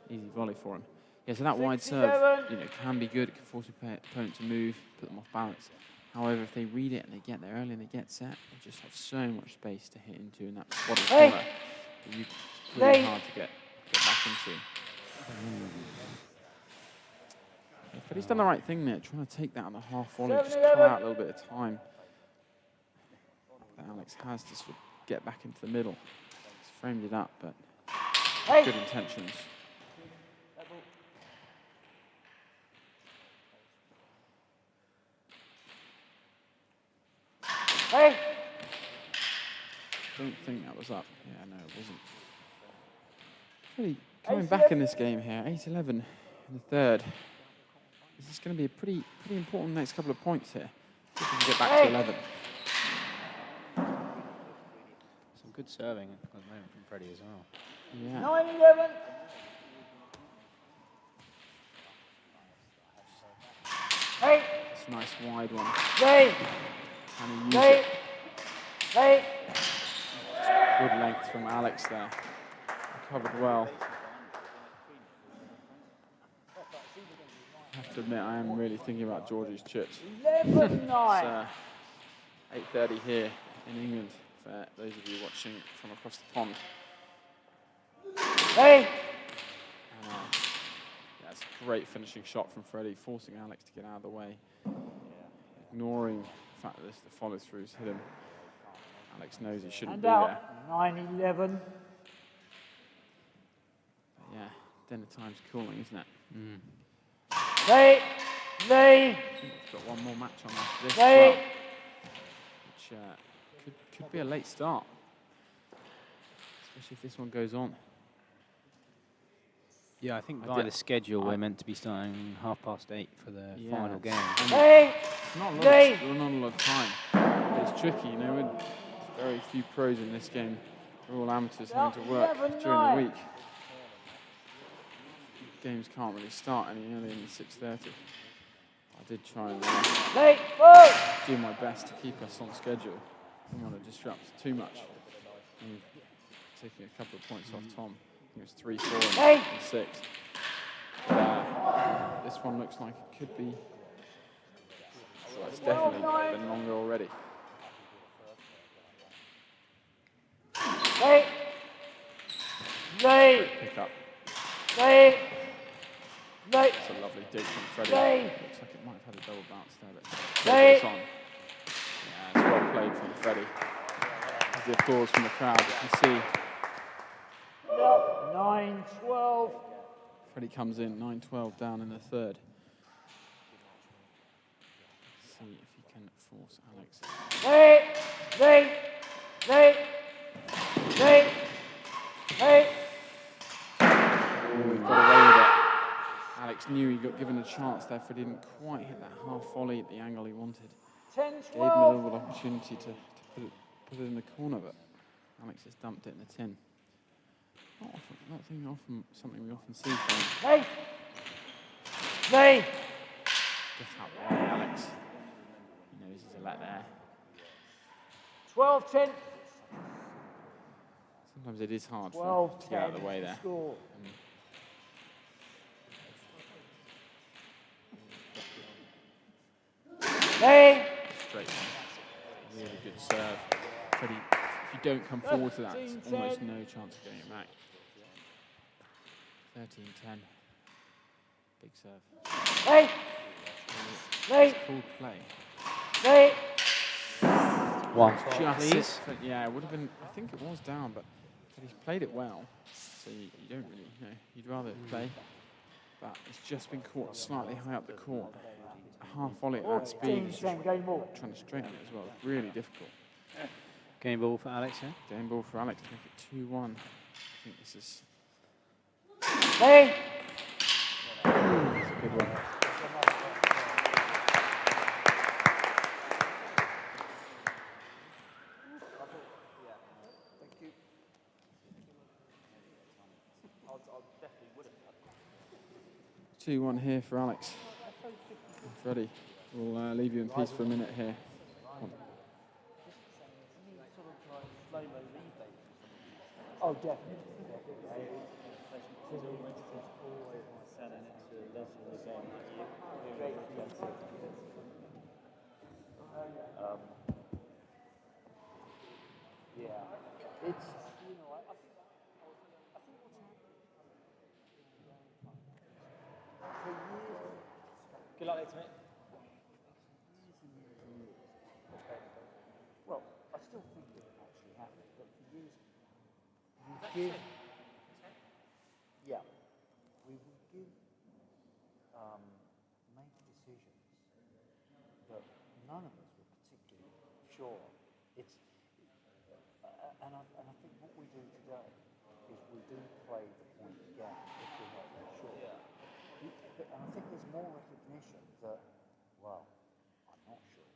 Easy volley for him. Yeah, so that wide serve, 67. can be good. It can force your opponent to move, put them off balance. However, if they read it and they get there early and they get set, they just have so much space to hit into in that bottom Hey. corner. It's really Hey. hard to get back into. Yeah, but he's done the right thing there, trying to take that on the half volley, just 7-11. cut out a little bit of time. But Alex has to sort of get back into the middle. He's framed it up, but Hey! good intentions. Hey! Don't think that was up. Yeah, no, it wasn't. Really coming back in this game here, 8-11 in the third. This is going to be a pretty important next couple of points here. See if we can get back to 11. Some good serving at the moment from Freddie as well. Yeah. 9-11. Hey! It's a nice wide one. Lay! Can he use Lay! it? Lay! Good length from Alex there. Covered well. I have to admit, I am really thinking about Georgie's chips. 11-9. It's 8:30 here in England for those of you watching from across the pond. Hey! And, yeah, it's a great finishing shot from Freddie, forcing Alex to get out of the way. Ignoring the fact that the follow-throughs hit him. Alex knows he shouldn't And be there. out. 9-11. But yeah, dinner time's cooling, isn't it? Lay! Lay! I think we've got one more match on after this, Lay! as well, which could be a late start, especially if this one goes on. Yeah, I think I by did- the schedule we're meant to be starting 8:30 for the Yeah, final game. Lay! It's not a lot, Lay! not a lot of time. But it's tricky, with very few pros in this game. We're all amateurs having to work 11-9. during the week. Games can't really start any earlier than 6:30. I did try and Lay! Whoa! do my best to keep us on schedule. I don't want to disrupt too much. And taking a couple of points off Tom. I think it was 3, 4, Hey! and 6. But, this one looks like it could be. Well, it's definitely been longer already. Lay! Lay! Pick up. Lay! Lay! It's a lovely dig from Freddie. Lay! Looks like it might have had a double bounce there, but Lay! it's on. Yeah, it's well played from Freddie. There's the applause from the crowd. You can see 9-12. Freddie comes in 9-12 down in the third. see if he can force Alex. Oh, he got away with it. Alex knew he got given a chance there, but he didn't quite hit that half volley at the angle he wanted. 10, Gave him a 12. little opportunity to put it in the corner, but Alex has dumped it in the tin. Not something we often see from him. Get out the way, Alex. He knows he's a let there. 12, 10. Sometimes it is hard 12, to get out of the way there. Score. Straight one. Really good serve. Freddie, if you don't come forward to that, it's almost no chance of getting it back. 13-10. Big serve. Cool play. One. Just, yeah, it would have been, I think it was down, but he's played it well. So you don't really, you'd rather play. But it's just been caught slightly high up the court. A half volley at that speed. Trying to straighten it as well. It's really difficult. Game ball for Alex, yeah? Game ball for Alex to make it 2-1. I think this is... That's a good one. I 2-1 here for Alex. And Freddie, we'll leave you in peace for a minute here. Oh, definitely. Yeah, it's, you know, I think what's happened for years. Good luck later, mate. Well, I still think it actually happened, but for years, we give, yeah, we would give, make decisions that none of us were particularly sure. It's, and I think what we do today is we do play the point again if we're not really sure. Yeah. And I think there's more recognition that, well, I'm not sure.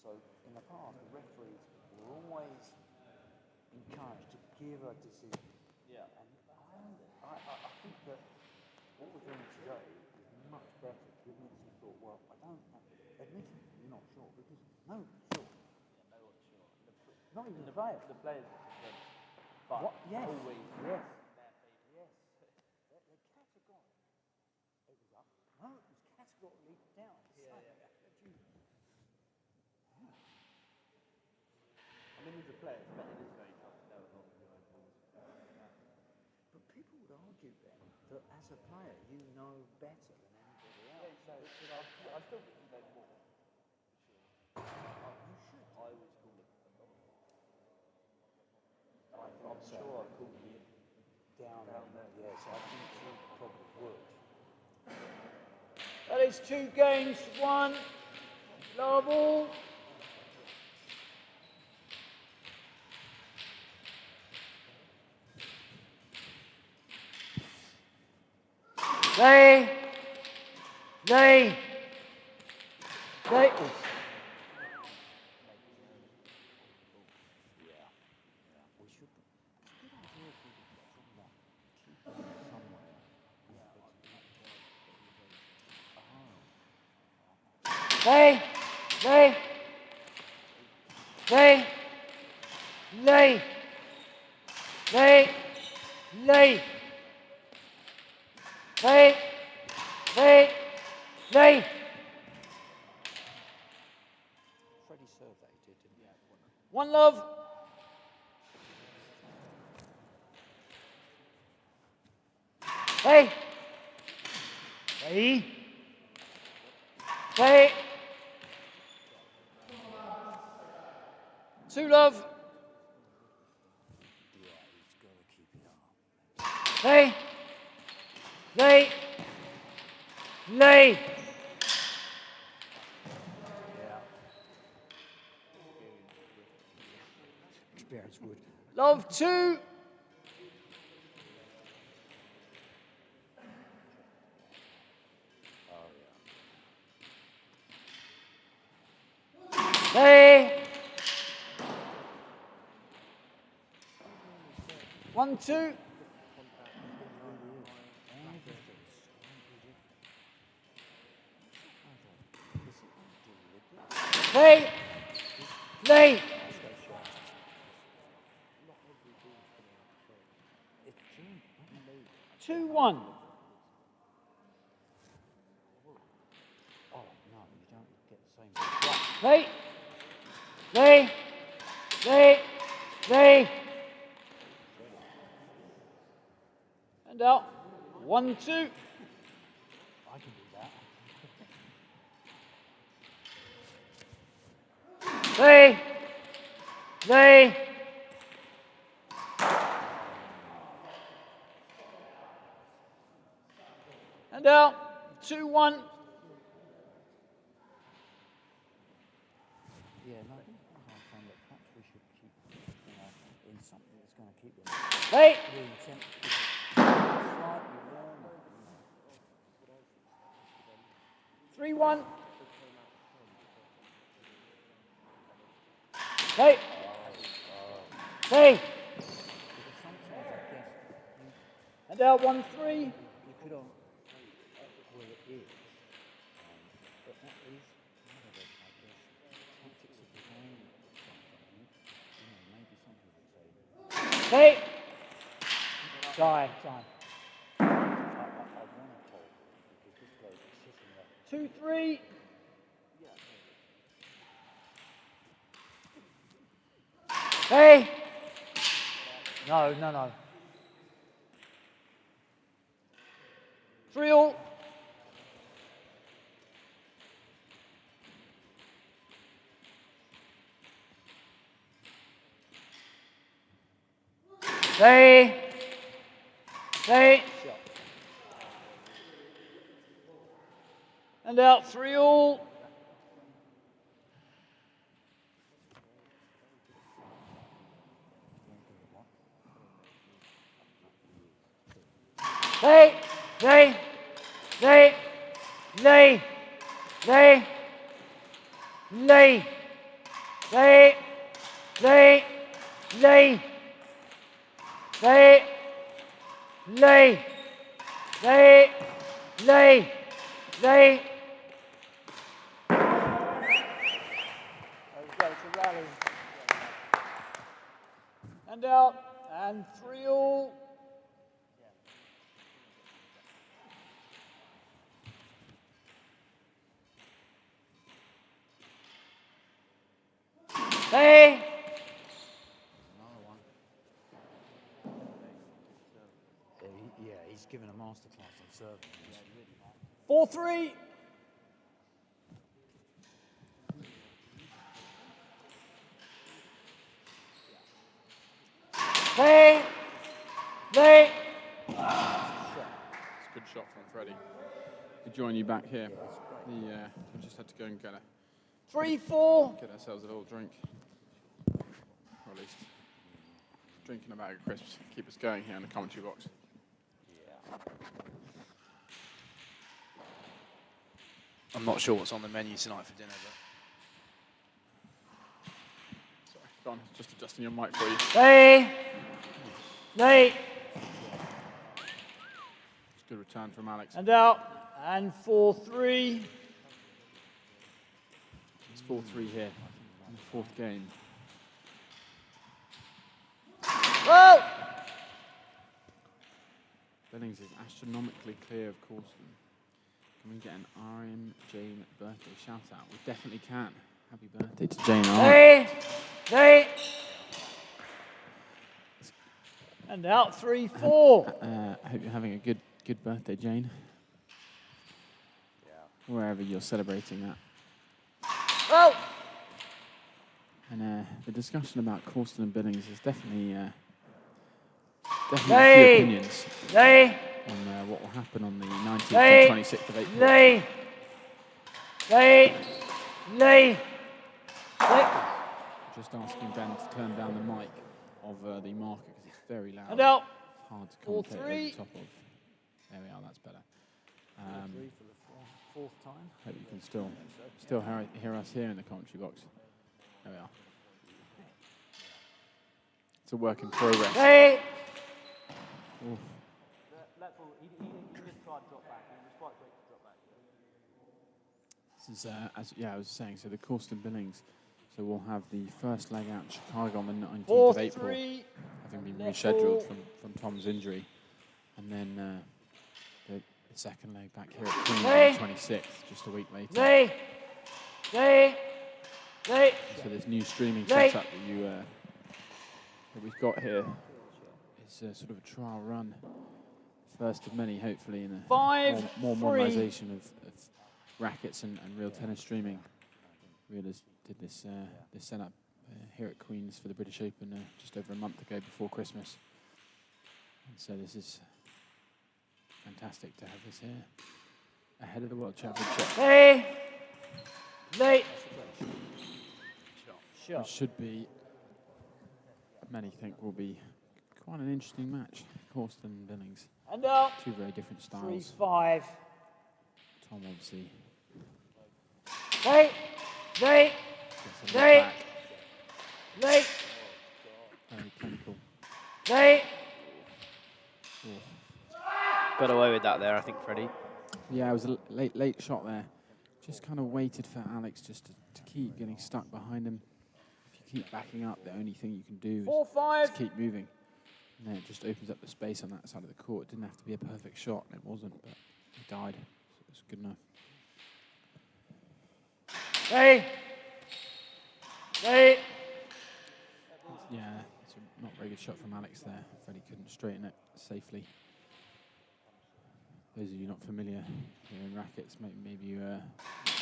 So in the past, the referees were always encouraged to give a decision. Yeah. And I think that what we're doing today is much better, giving us a thought, well, I don't know. Admittedly, you're not sure, because no one's sure. Yeah, no one's sure. Not even the players. The players, but what? Yes. Always. Yes. Yes. They're categorical. It was up. No, it was categorically down. Yeah, yeah. I mean, as a player, it is very tough to know as long as your own balls. But people would argue then that as a player, you know better than anybody else. Yeah, so I still think you know more. For sure. You should. I always call it a lot. I'm sure I called you down there. Yes, I think you probably would. That is 2 games, 1 lower ball. Lay. Freddie served that, he did, didn't he? 1 love. Hey. 2 love. Yeah, he's got to keep it up. Lay. Love 2. Hey. 1-2. Hey. Hey. 2-1. Oh no, you don't get the same. Hey. Hey. Hey. Hey. And out. 1-2. I can do that. Hey. Hey. And out. 2-1. Yeah, no, I think that perhaps we should keep, in something that's going to keep them. Hey. Slightly warmer. 3-1. Hey. Hey. And out 1-3. You could on. Well, it is. But that is one of the, I guess, tactics of the game. Maybe some people say. Hey. Time. I want to hold because this bloke is sitting there. 2-3. Hey! No. 3-all. Hey! And out 3-all. Hey! And out, and 3-all. Hey! Another one. Yeah, he's given a masterclass on serving. 4-3. Hey! It's a good shot from Freddie. We join you back here. We just had to go and get 3-4. Get ourselves a little drink. Or at least drinking a bag of crisps. Keep us going here in the commentary box. Yeah. I'm not sure what's on the menu tonight for dinner, but... Sorry, go on. Just adjusting your mic for you. Hey! It's a good return from Alex. And out, and 4-3. It's 4-3 here in the fourth game. Whoa! Billings is astronomically clear of Corson. Can we get an RM Jane birthday shout out? We definitely can. Happy birthday to Jane R. Hey! And out 3-4. I hope you're having a good birthday, Jane. Yeah. Wherever you're celebrating that. Oh! And the discussion about Corson and Billings is definitely a few opinions on what will happen on the 19th and 26th of April. Just asking Ben to turn down the mic. of the marker because it's very loud. And out. It's hard to Ball commentate over three. the top of. There we are. That's better. Three for the fourth time. Hope you can still hear us here in the commentary box. There we are. It's a work in progress. Hey. Oof. That ball, he just tried to drop back. He was quite quick to drop back. This is, I was saying, so the Corsten Billings. So we'll have the first leg out in Chicago on the 19th of April, having been rescheduled from Tom's injury. And then the second leg back here at Queen's on the 26th, just a week later. So this new streaming setup that we've got here is sort of a trial run. First of many, hopefully, in a more modernisation of rackets and real tennis streaming. Real did this setup here at Queen's for the British Open just over a month ago before Christmas. And so this is fantastic to have this here ahead of the World Championship. Which should be, many think, will be quite an interesting match. Corsten and Billings. And out. Two very different styles. 3-5. Tom obviously. Very clinical. Got away with that there, I think, Freddie. Yeah, it was a late shot there. Just kind of waited for Alex just to keep getting stuck behind him. If you keep backing up, the only thing you can do is keep moving. And then it just opens up the space on that side of the court. It didn't have to be a perfect shot, and it wasn't, but he died. So it was good enough. Yeah, it's a not very good shot from Alex there. Freddie couldn't straighten it safely. Those of you not familiar here in rackets, maybe you real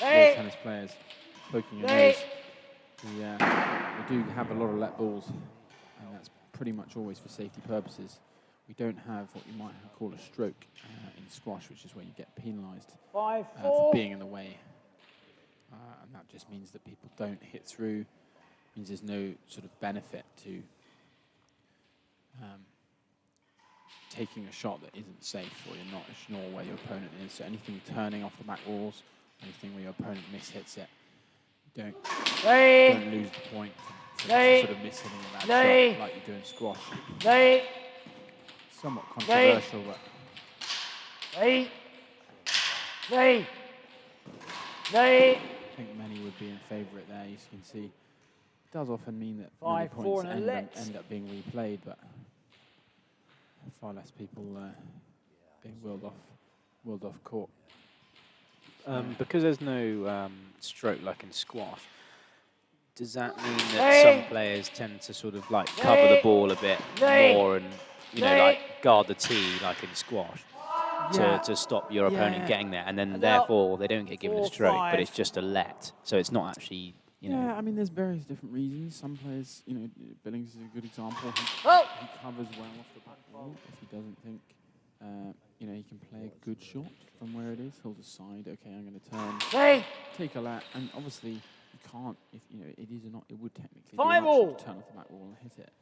tennis players poking your nose. We do have a lot of let balls, and that's pretty much always for safety purposes. We don't have what you might call a stroke in squash, which is where you get penalised for being in the way. And that just means that people don't hit through. Means there's no sort of benefit to taking a shot that isn't safe, or you're not sure where your opponent is. So anything turning off the back walls, anything where your opponent mishits it, don't lose the point for sort of mishitting a bad shot like you do in squash. Somewhat controversial, but I think many would be in favour there. As you can see, it does often mean that many points end up being replayed, but far less people being wheeled off court. Because there's no stroke like in squash, does that mean that some players tend to sort of like cover the ball a bit more and, you know, like guard the tee like in squash to stop your opponent getting there, and then therefore they don't get given a stroke, but it's just a let, so it's not actually, you know. Yeah, I mean, there's various different reasons. Some players, you know, Billings is a good example. He covers well off the back wall. If he doesn't think, you know, he can play a good shot from where it is, he'll decide, okay, I'm going to turn, take a let, and obviously you can't, if you know, it would technically be an option to turn off the back wall and hit it,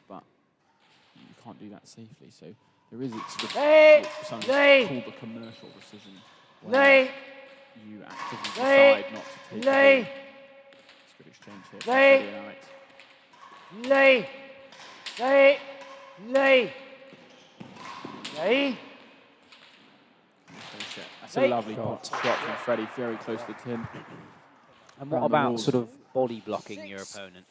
but you can't do that safely. So there is sort of something called a commercial decision where you actively decide not to take the ball. It's a good exchange here from Freddie and Alex. That's a lovely shot from Freddie, very close to the tin. And what about sort of body blocking your opponent?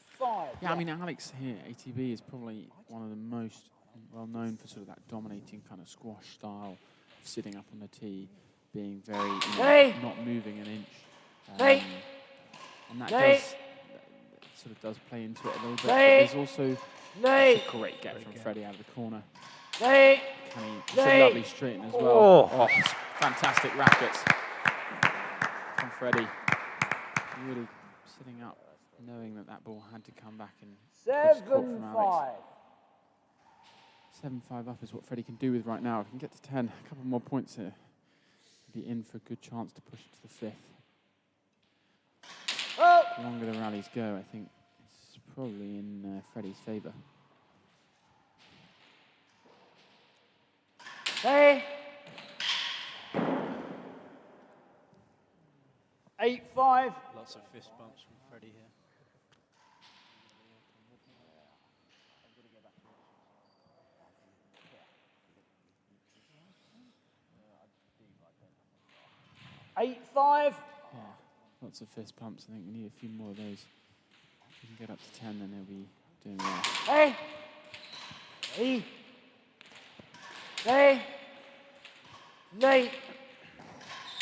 Yeah, I mean, Alex here, ATB, is probably one of the most well known for sort of that dominating kind of squash style, sitting up on the tee, being very, you know, not moving an inch. And that sort of does play into it a little bit. But there's also a great get from Freddie out of the corner. It's a lovely straighten as well. Oh, fantastic rackets from Freddie. Really sitting up, knowing that that ball had to come back and cross court from Alex. 7-5 up is what Freddie can do with right now. If he can get to 10, a couple more points here, be in for a good chance to push it to the 5th. The longer the rallies go, I think it's probably in Freddie's favour. Hey. 8-5. Lots of fist bumps from Freddie here. Eight, 5. Yeah, lots of fist pumps. I think we need a few more of those. If we can get up to 10, then they'll be doing well. Hey. Hey. Hey. Hey.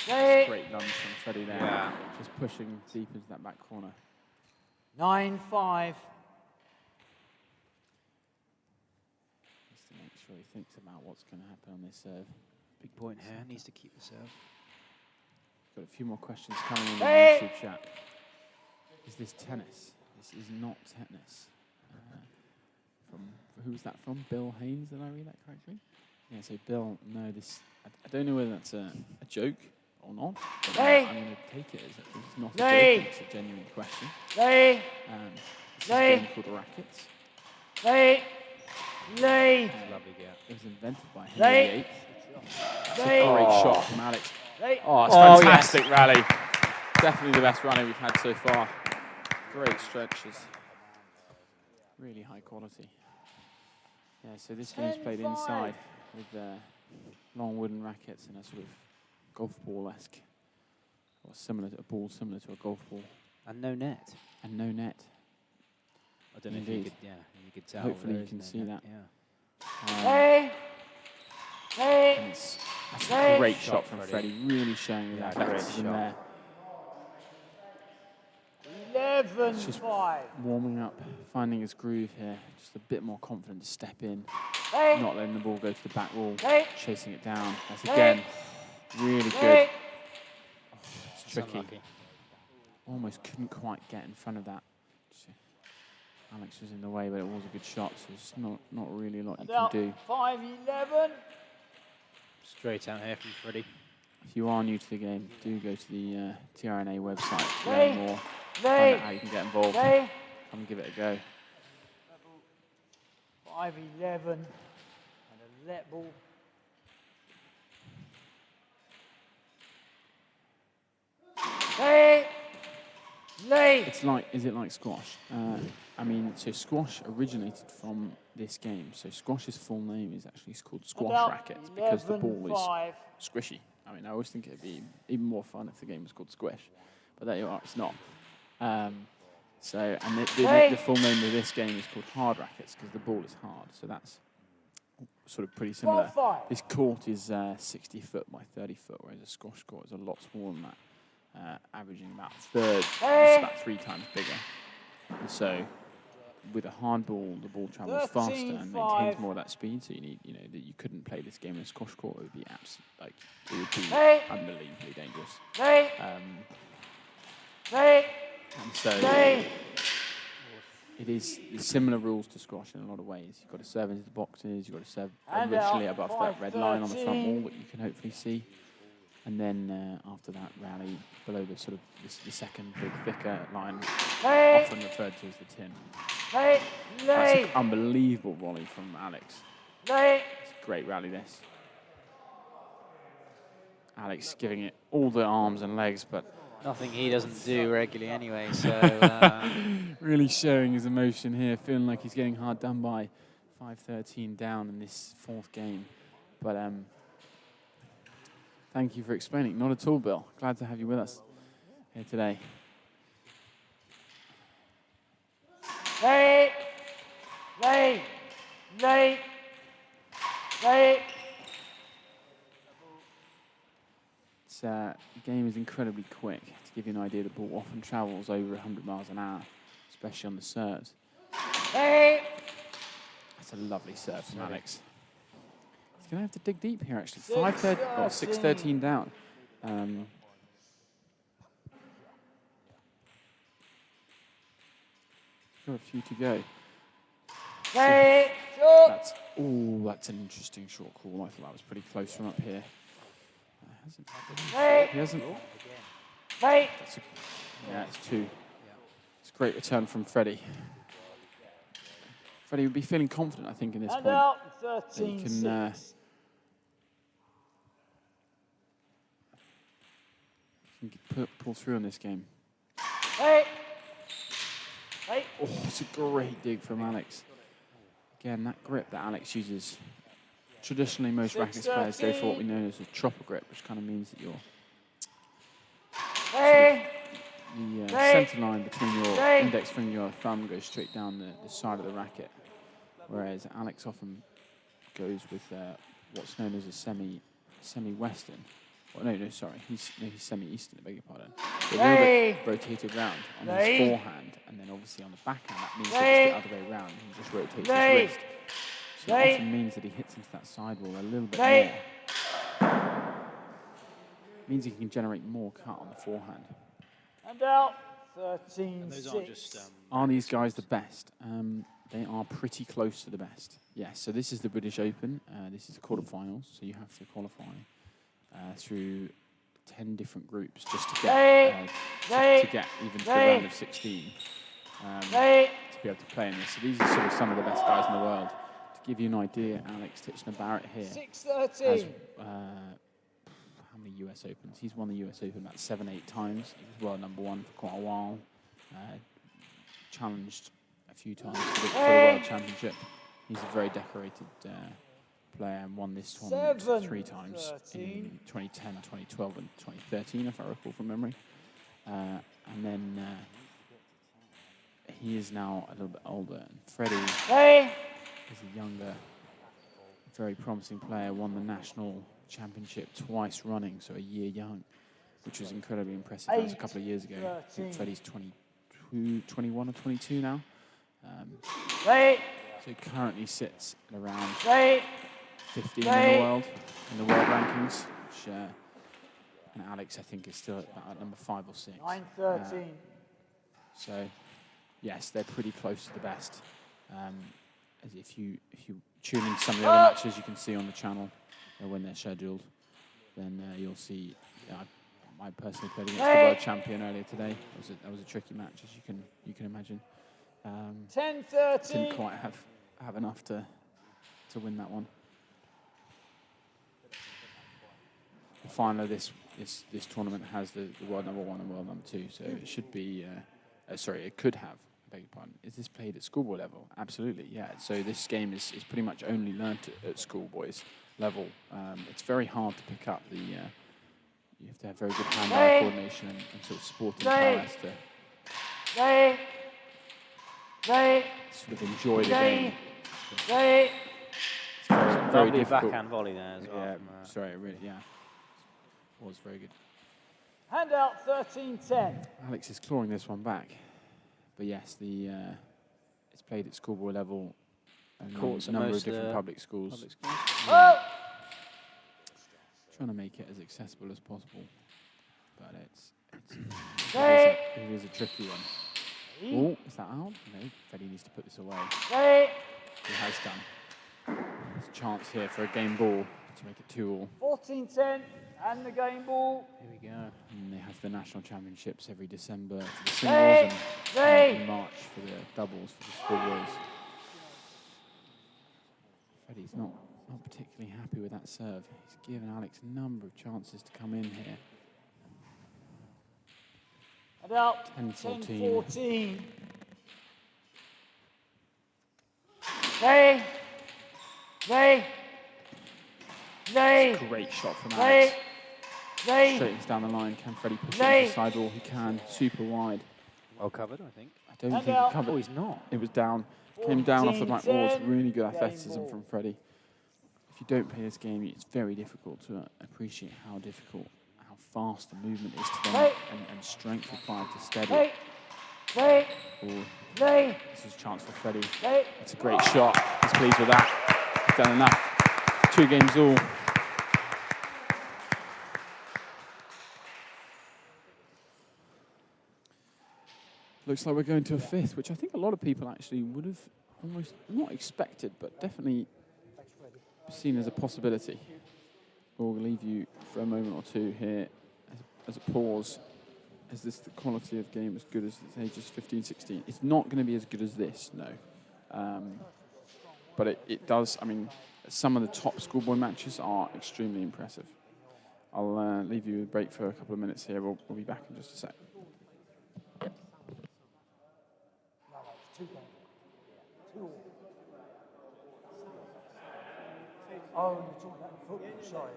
Hey. Great lunge from Freddie there. Yeah. Just pushing deep into that back corner. 9-5. Just to make sure he thinks about what's going to happen on this serve. Big point here. Needs to keep the serve. Got a few more questions coming in the Hey. YouTube chat. Is this tennis? This is not tennis. From who's that from? Bill Haynes, did I read that correctly? Yeah, so Bill, no, this, I don't know whether that's a joke or not, but Hey. I'm going to take it as it's not Hey. a joke, it's a genuine question. Hey. This is Hey. a game called Rackets. Hey. Hey. Lovely gap. It was invented by Hey. Henry VIII. It's a Hey. great shot from Alex. Hey. Oh, it's Oh, fantastic rally. Definitely the best rally we've had so far. Great stretches. Really high quality. Yeah, so this game's played 10-5. inside with long wooden rackets and a sort of golf ball-esque, or similar to a ball similar to a golf ball, And no net. and no net. I don't know if you Indeed. could, you could tell. Hopefully there you can is see no net. that. Yeah. Hey. Hey. And that's Hey. a great Shot, shot from Freddie. Freddie, really showing his Yeah, great athleticism shot. there. 11-5. Warming up, finding his groove here, just a bit more confident to step in, Hey. not letting the ball go to the back wall, Hey. chasing it down. That's Hey. again really good. Hey. It's It's tricky. unlucky. Almost couldn't quite get in front of that. Alex was in the way, but it was a good shot, so there's not really a lot you can About do. 5-11. Straight out here from Freddie. If you are new to the game, do go to the T&RA website to Hey. learn more, find Hey. out how you can get involved. Hey. Come and give it a go. 5-11. And a let ball. Hey. Lay. It's like, is it like squash? I mean, so squash originated from this game. So squash's full name is actually called squash About rackets because the ball 11-5. is squishy. I mean, I always think it'd be even more fun if the game was called squish, but there you are, it's not. And the full name of this game is called hard rackets because the ball is hard. So that's sort of pretty similar. 12-5. This court is 60 foot by 30 foot, whereas a squash court is a lot smaller than that, averaging about a third, just about 3 times bigger. And so with a hard ball, the ball travels faster and 13-5. maintains more of that speed. So you need, that you couldn't play this game in a squash court. It would be it would be Hey. unbelievably dangerous. Hey. Hey. And so Hey. it's similar rules to squash in a lot of ways. You've got to serve into the boxes. You've got to serve And originally out, above that red line on the front 5-13. wall that you can hopefully see. And then after that rally, below the sort of the second big thicker line, Hey. often referred to as the tin. Hey. That's Lay. an unbelievable volley from Alex. Lay. It's a great rally this. Alex giving it all the arms and legs, but Nothing he doesn't do regularly anyway, so... really showing his emotion here, feeling like he's getting hard done by. 5-13 down in this 4th game. But thank you for explaining. Not at all, Bill. Glad to have you with us here today. Lay. Lay. Lay. Lay. The game is incredibly quick. To give you an idea, the ball often travels over 100 miles an hour, especially on the serves. Lay. That's a lovely serve from Alex. He's going to have to dig deep here, actually. 6-13 down. Got a few to go. Lay. That's an interesting short call. I thought that was pretty close from up here. Lay. He hasn't. Lay. Yeah, it's 2. It's a great return from Freddie. Freddie would be feeling confident, I think, in this And point. out. That he can 13-6. can pull through on this game. Hey! Hey! Oh, it's a great dig from Alex. Again, that grip that Alex uses. Traditionally, most rackets players go for what we know as a chopper grip, which kind of means that you're the centre line between your index finger and your thumb goes straight down the side of the racket, whereas Alex often goes with what's known as a semi-western. Well, no, sorry, he's semi-eastern, I beg your pardon. So a little bit rotated round on his forehand, and then obviously on the backhand, that means that it's the other way round. He just rotates his wrist. So it often means that he hits into that sidewall a little bit more. Means he can generate more cut on the forehand. And out, 13-6. Those aren't just... Are these guys the best? They are pretty close to the best. Yes, so this is the British Open. This is the quarterfinals, so you have to qualify through 10 different groups just to get even to the round of 16 to be able to play in this. So these are sort of some of the best guys in the world. To give you an idea, Alex Titchener-Barrett here 6-13. has how many US Opens? He's won the US Open about 7-8 times. He was world #1 for quite a while. Challenged a few times for the World Championship. He's a very decorated player and won this tournament 3 times in 2010, 2012 and 2013, if I recall from memory. And then he is now a little bit older. And Freddie is a younger, very promising player, won the national championship twice running, so a year young, which was incredibly impressive. That was a couple of years ago. I think Freddie's 21 or 22 now. So he currently sits at around 15 in the world rankings, which, and Alex, I think, is still at about number 5 or 6. 9-13. So, yes, they're pretty close to the best. As if you tune into some of the other matches you can see on the channel when they're scheduled, then you'll see. I personally played against the world champion earlier today. That was a tricky match, as you can imagine. 10-13. Didn't quite have enough to win that one. The final of this tournament has the world #1 and world #2, so it should be. It could have. I beg your pardon. Is this played at schoolboy level? Absolutely, yeah. So this game is pretty much only learnt at schoolboys level. It's very hard to pick up the. You have to have very good hand-eye coordination and sort of sporting prowess to sort of enjoy the game. It's very Lovely difficult. backhand volley there as well. Yeah, sorry, really, yeah. It was very good. Hand out, 13-10. Alex is clawing this one back. But yes, it's played at schoolboy level. A number of different public schools. Trying to make it as accessible as possible. But it is a tricky one. Oh, is that out? No, Freddie needs to put this away. He has done. There's a chance here for a game ball to make it 2-all. 14-10, and the game ball. Here we go. And they have the national championships every December for the singles and in March for the doubles for the schoolboys. Freddie's not particularly happy with that serve. He's given Alex a number of chances to come in here. And out, 10-14. 10-14. Great shot from Alex. Straightens down the line. Can Freddie push it to the sidewall? He can. Super wide. Well covered, I think. I don't think he covered. Oh, he's not. It was down. Came down off the back walls. Really good athleticism from Freddie. If you don't play this game, it's very difficult to appreciate how fast the movement is to them and strength required to steady it. This is a chance for Freddie. It's a great shot. He's pleased with that. He's done enough. 2 games all. Looks like we're going to a 5th, which I think a lot of people actually would have almost not expected, but definitely seen as a possibility. We'll leave you for a moment or two here as a pause. Is this the quality of game as good as the ages 15, 16? It's not going to be as good as this, no. But it does, I mean, some of the top schoolboy matches are extremely impressive. I'll leave you with a break for a couple of minutes here. We'll be back in just a sec. No, it's 2 games. 2 all. Oh, you're talking about the football, sorry.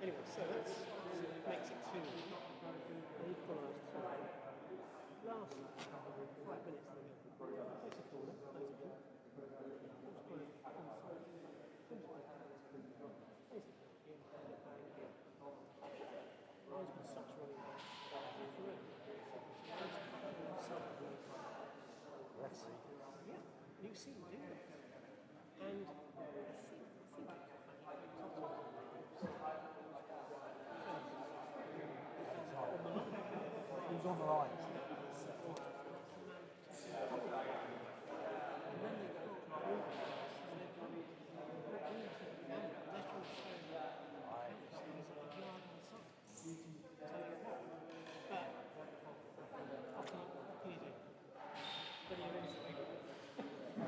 Anyway, so that makes it 2. They equalised 2. Last 5 minutes, takes a corner, plays it in. You see, do you? And Who's on the line?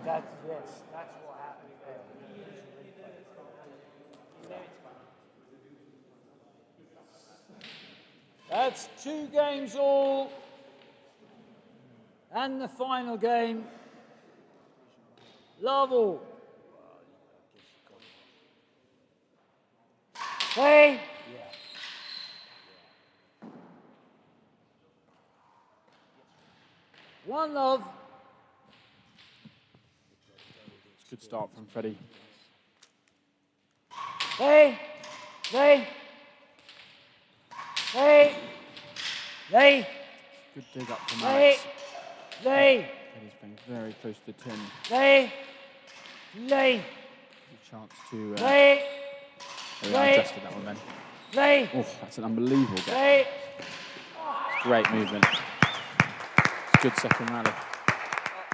That's what happened there. That's 2 games all. And the final game. Lovell. Hey. One love. It's a good start from Freddie. Hey. Hey. Hey. Hey. Good dig up from Hey. Alex. Hey. Freddie's playing very close to the tin. Hey. Hey. A chance to... Hey. Oh, yeah, I adjusted that one then. Hey. Oh, that's an unbelievable get. Hey. Great movement. It's a good second rally.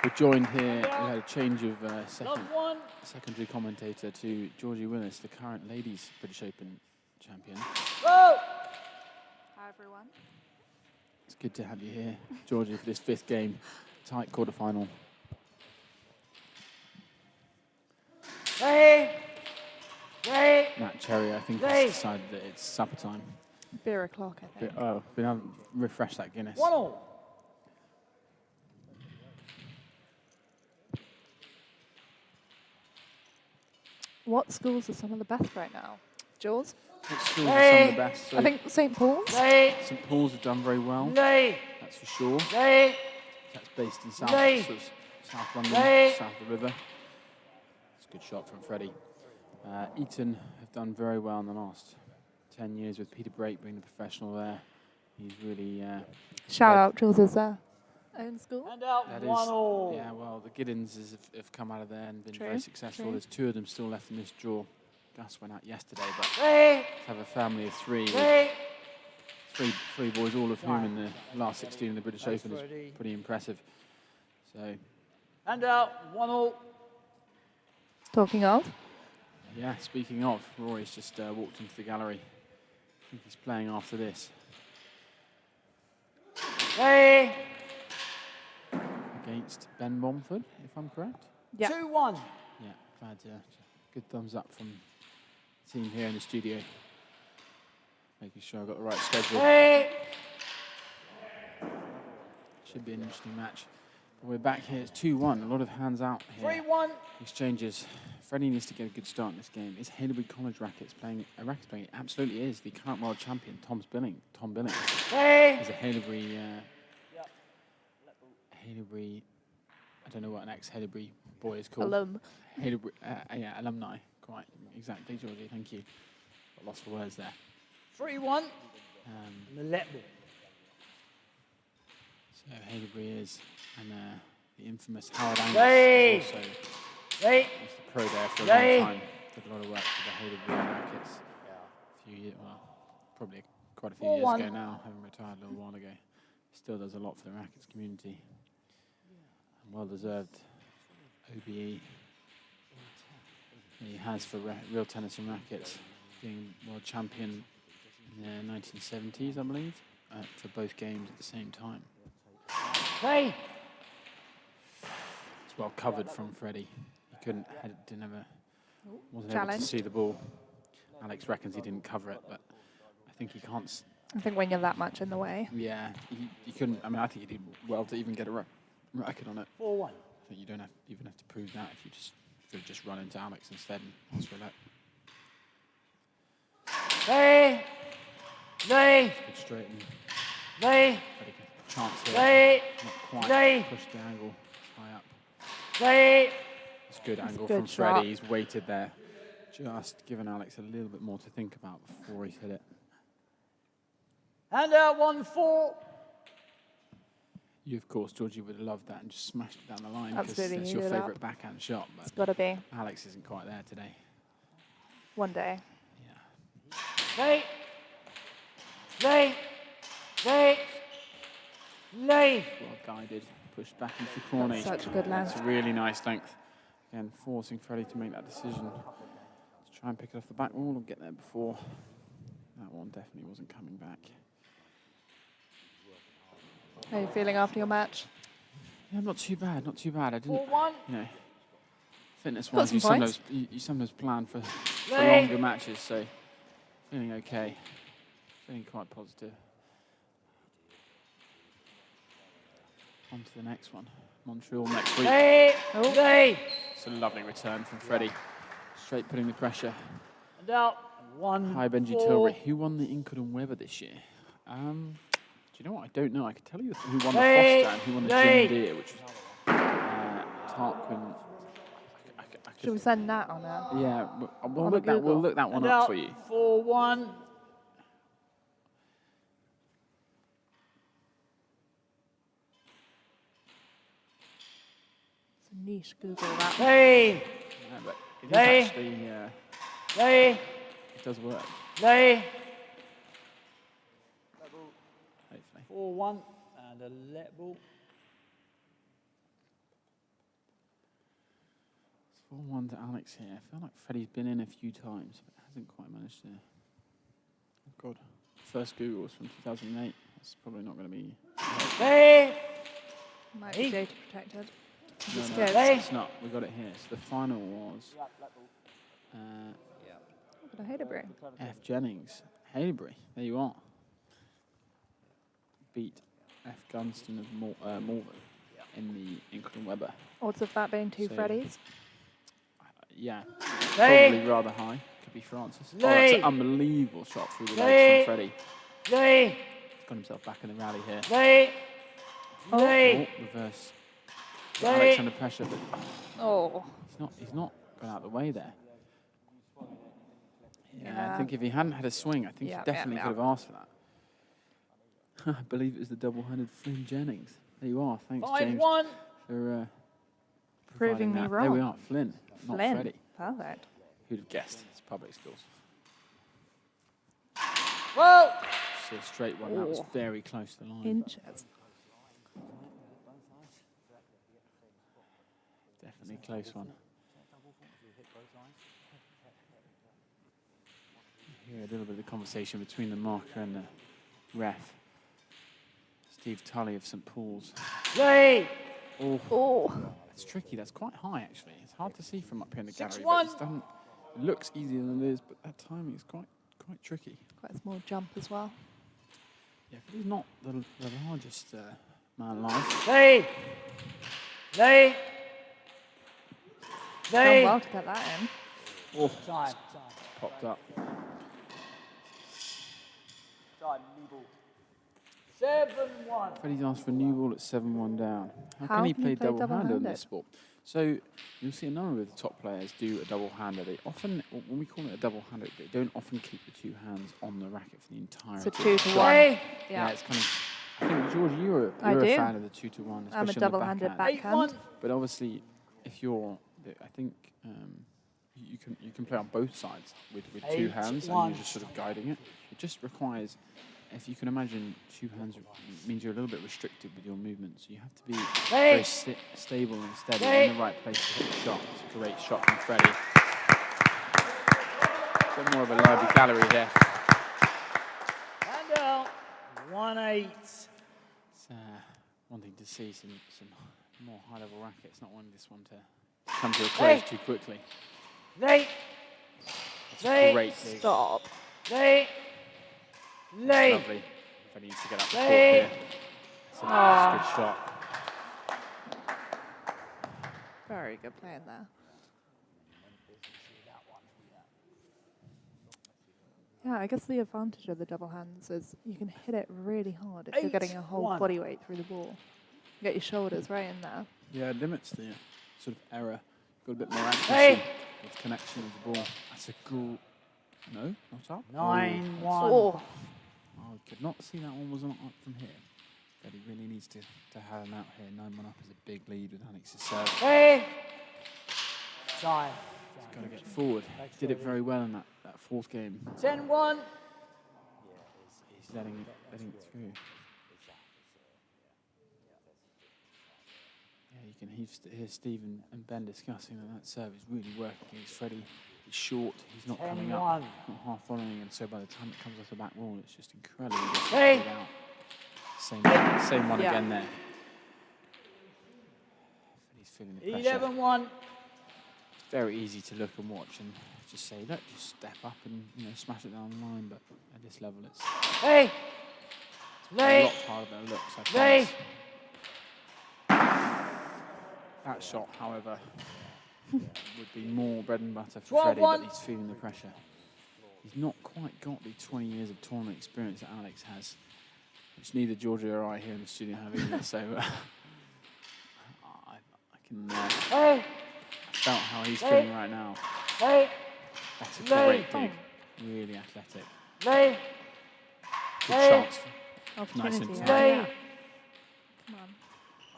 We're joined here, we had a change of secondary commentator to Georgie Willis, the current ladies British Open champion. Go. Hi everyone. It's good to have you here, Georgie, for this 5th game, tight quarterfinal. Hey. Hey. Matt Cherry, I think, has decided that it's supper time. Beer o'clock, I think. Been able to refresh that Guinness. 1-1. What schools are some of the best right now? Jules? What schools are some of the best? So I think St. Paul's. St Paul's have done very well, that's for sure. That's based in South London, south of the river. It's a good shot from Freddie. Eton have done very well in the last 10 years with Peter Brake being the professional there. He's really... Shout out Jules' own school. And out that 1-1. Yeah, well, the Giddens have come out of there and been True, very successful. true. There's 2 of them still left in this draw. Gus went out yesterday, but Hey. to have a family of 3 with Hey. three boys, all of whom in the last 16 in the British Open is pretty impressive. So, And out 1-1. Talking of. yeah, speaking of, Rory's just walked into the gallery. I think he's playing after this. Hey. Against Ben Bomford, if I'm correct. Yeah. 2-1. Yeah, glad to. Good thumbs up from the team here in the studio. Making sure I've got the right schedule. Hey. Should be an interesting match. But we're back here. It's 2-1. A lot of hands out here. 3-1. Exchanges. Freddie needs to get a good start in this game. Is Haileybury College Rackets playing? Rackets playing? It absolutely is. The current world champion, Tom Billings. Hey. Is a Haileybury. Haileybury. I don't know what an ex-Haileybury boy is called. Haileybury. Yeah, alumni. Quite exactly, Georgie. Thank you. Got lost for words there. 3-1. The Letbull. So Haileybury is, and the infamous Howard Angus Hey. is also Hey. was the pro there for a Hey. long time. Did a lot of work for the Haileybury Rackets. A few years, well, probably quite a few years 4-1. ago now, having retired a little while ago. Still does a lot for the Rackets community. And well deserved OBE. He has for Real Tennis and Rackets, being world champion in the 1970s, I believe, for both games at the same time. Hey! It's well covered from Freddie. He wasn't able to Challenge. see the ball. Alex reckons he didn't cover it, but I think he can't. I think when you're that much in the way. Yeah, he couldn't. I mean, I think he did well to even get a racket on it. 4-1. I think you don't even have to prove that if you could just run into Alex instead and ask for that. Hey! Hey! Good straighten. Hey! Chance here. Hey! Not quite Hey! push the angle high up. Hey! It's a good angle good from shot. Freddie. He's waited there, just giving Alex a little bit more to think about before he's hit it. Hand out 1-4. You, of course, Georgie, would have loved that and just smashed it down the line because Absolutely, it's you your do that. favourite backhand shot. It's But got to be. Alex isn't quite there today. One day. Yeah. Hey! Hey! Hey! Hey! Well guided, pushed back into the corner. That's such a good length. It's a really nice length. Again, forcing Freddie to make that decision to try and pick it off the back wall or get there before. That one definitely wasn't coming back. How are you feeling after your match? Yeah, not too bad, not too bad. I didn't, 4-1. you know, fitness-wise, some you points. sometimes plan for Hey. longer matches, so feeling okay, feeling quite positive. On to the next one, Montreal next week. Hey! Oh. Hey! It's a lovely return from Freddie, straight putting the pressure. Hand out 1-4. Hi, Benji Tilbury. Who won the Inkard and Weber this year? Do you know what? I don't know. I could tell you who won the Hey! Foster and who won the Hey! Jim Deere, which was Tarquin. Should we send that on now? Yeah, we'll On look that. We'll Google. look that one Hand up out for you. 4-1. It's a niche Google that. Hey! Yeah, but it is Hey! actually, Hey! it does work. Hey! Hopefully. 4-1 and a let ball. It's 4-1 to Alex here. I feel like Freddie's been in a few times, but hasn't quite managed to. Oh God. First Google was from 2008. That's probably not going to be. Hey! Might be data protected. No, It's no, good. Hey! it's not. We got it here. So the final was But I hate a break. F. Jennings. Haileybury. There you are. Beat F. Gunston of Malvern in the Inkard and Weber. Odds of that being two So- Freddies. Yeah, Hey! probably rather high. Could be Francis. Oh, Hey! that's an unbelievable shot through the Hey! legs from Freddie. Hey! He's got himself back in the rally here. Hey! Oh. Hey! Oh, reverse. Hey! Alex under pressure, but Oh. he's not gone out of the way there. Yeah, Yeah. I think if he hadn't had a swing, I think Yeah, he definitely yeah, could have asked for that. I believe it was the double-handed Flynn Jennings. There you are. Thanks, James, 5-1. for Proving providing me that. wrong. There we are, Flynn, not Flynn. Freddie. Perfect. Who'd have guessed? It's public schools. Whoa! See a straight one. That was Oh. very close to the line. Inches. Definitely a close one. Hear a little bit of the conversation between the marker and the ref. Steve Tully of St Paul's. Hey! Oh, Oh. that's tricky. That's quite high, actually. It's hard to see from up here in the gallery. 6-1. But it looks easier than it is, but that timing is quite tricky. Quite a small jump as well. Yeah, but he's not the largest man alive. Hey! Hey! Done Hey! well to get that in. Oh, Time. popped up. Time, new ball. 7-1. Freddie's asked for a new ball at 7-1 down. How How can he can play you play double-handed in double-handed? this sport? So you'll see a number of the top players do a double-hander. They often, when we call it a double-hander, they don't often keep the two hands on the racket for the entirety. So of the 2 to shot. 1. Hey! Yeah, Yeah. it's kind of. I think George, you're I a do. fan of the 2 to 1, especially I'm a on the double-handed backhand. backhand. But obviously, if you're, I think you can play on both sides with 2 hands, and 8-1. you're just sort of guiding it. It just requires, if you can imagine, 2 hands means you're a little bit restricted with your movements. So you have to be Hey! very stable and steady Hey! in the right place to hit the shot. It's a great shot from Freddie. bit more of a lively gallery here. And out. 1-8. It's wanting to see some more high-level rackets, not wanting this one to come to a close too quickly. That's a great dig. Stop. That's lovely. Freddie needs to get up the court here. That's a good shot. Very good play in there. Yeah, I guess the advantage of the double hands is you can hit it really hard if you're getting your whole body weight through the ball. You get your shoulders right in there. Yeah, it limits the sort of error. Got a bit more accuracy with connection of the ball. That's a cool. No, not up. 9-1. Oh. I could not see that one was not up from here. But he really needs to have him out here. 9-1 up is a big lead with Alex's serve. Time. He's got to get forward. Did it very well in that fourth game. 10-1. He's letting it through. Yeah, you can hear Steve and Ben discussing that serve is really working against Freddie. He's short, he's not coming up, not half following, and so by the time it comes off the back wall, it's just incredibly difficult to get out. Same one again there. Freddie's feeling the pressure. 11-1. Very easy to look and watch and just say, look, just step up and smash it down the line. But at this level, it's a lot harder than it looks. I promise. That shot, however, would be more bread and butter for Freddie, but he's feeling the pressure. He's not quite got the 20 years of tournament experience that Alex has, which neither Georgia or I here in the studio have either. So I can. I felt how he's feeling right now. That's a great dig. Really athletic. Good chance. Nice and tight. Yeah. Come on.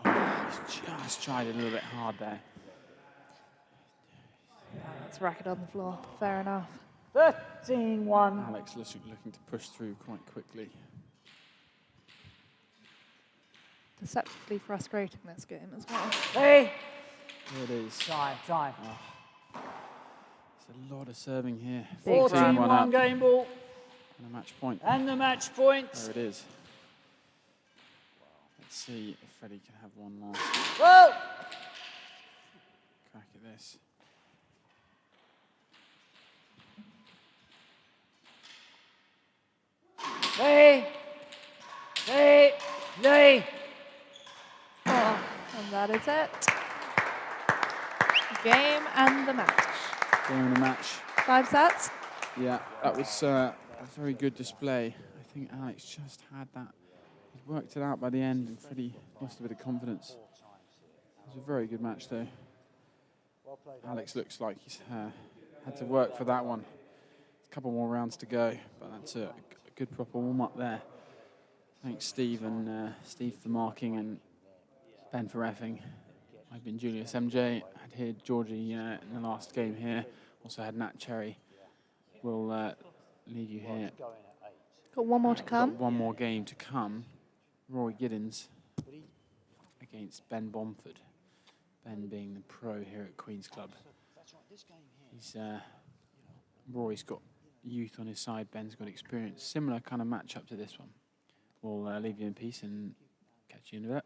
Oh, he's just tried a little bit hard there. That's racket on the floor. Fair enough. 13-1. Alex looking to push through quite quickly. Deceptively frustrating this game as well. There it is. Time. There's a lot of serving here. 14-1 game ball. And a match point. And the match point. There it is. Let's see if Freddie can have one last crack at this. Oh, and that is it. Game and the match. Game and the match. 5 sets. Yeah, that was a very good display. I think Alex just had that. He worked it out by the end, and Freddie lost a bit of confidence. It was a very good match, though. Alex looks like he's had to work for that one. A couple more rounds to go, but that's a good proper warm-up there. Thanks, Steve for marking, and Ben for reffing. I've been Julius MJ. Had here Georgie in the last game here. Also had Nat Cherry. We'll leave you here. Got one more to come. Got one more game to come. Rory Giddens against Ben Bomford. Ben being the pro here at Queen's Club. He's Rory's got youth on his side. Ben's got experience. Similar kind of matchup to this one. We'll leave you in peace and catch you in a bit.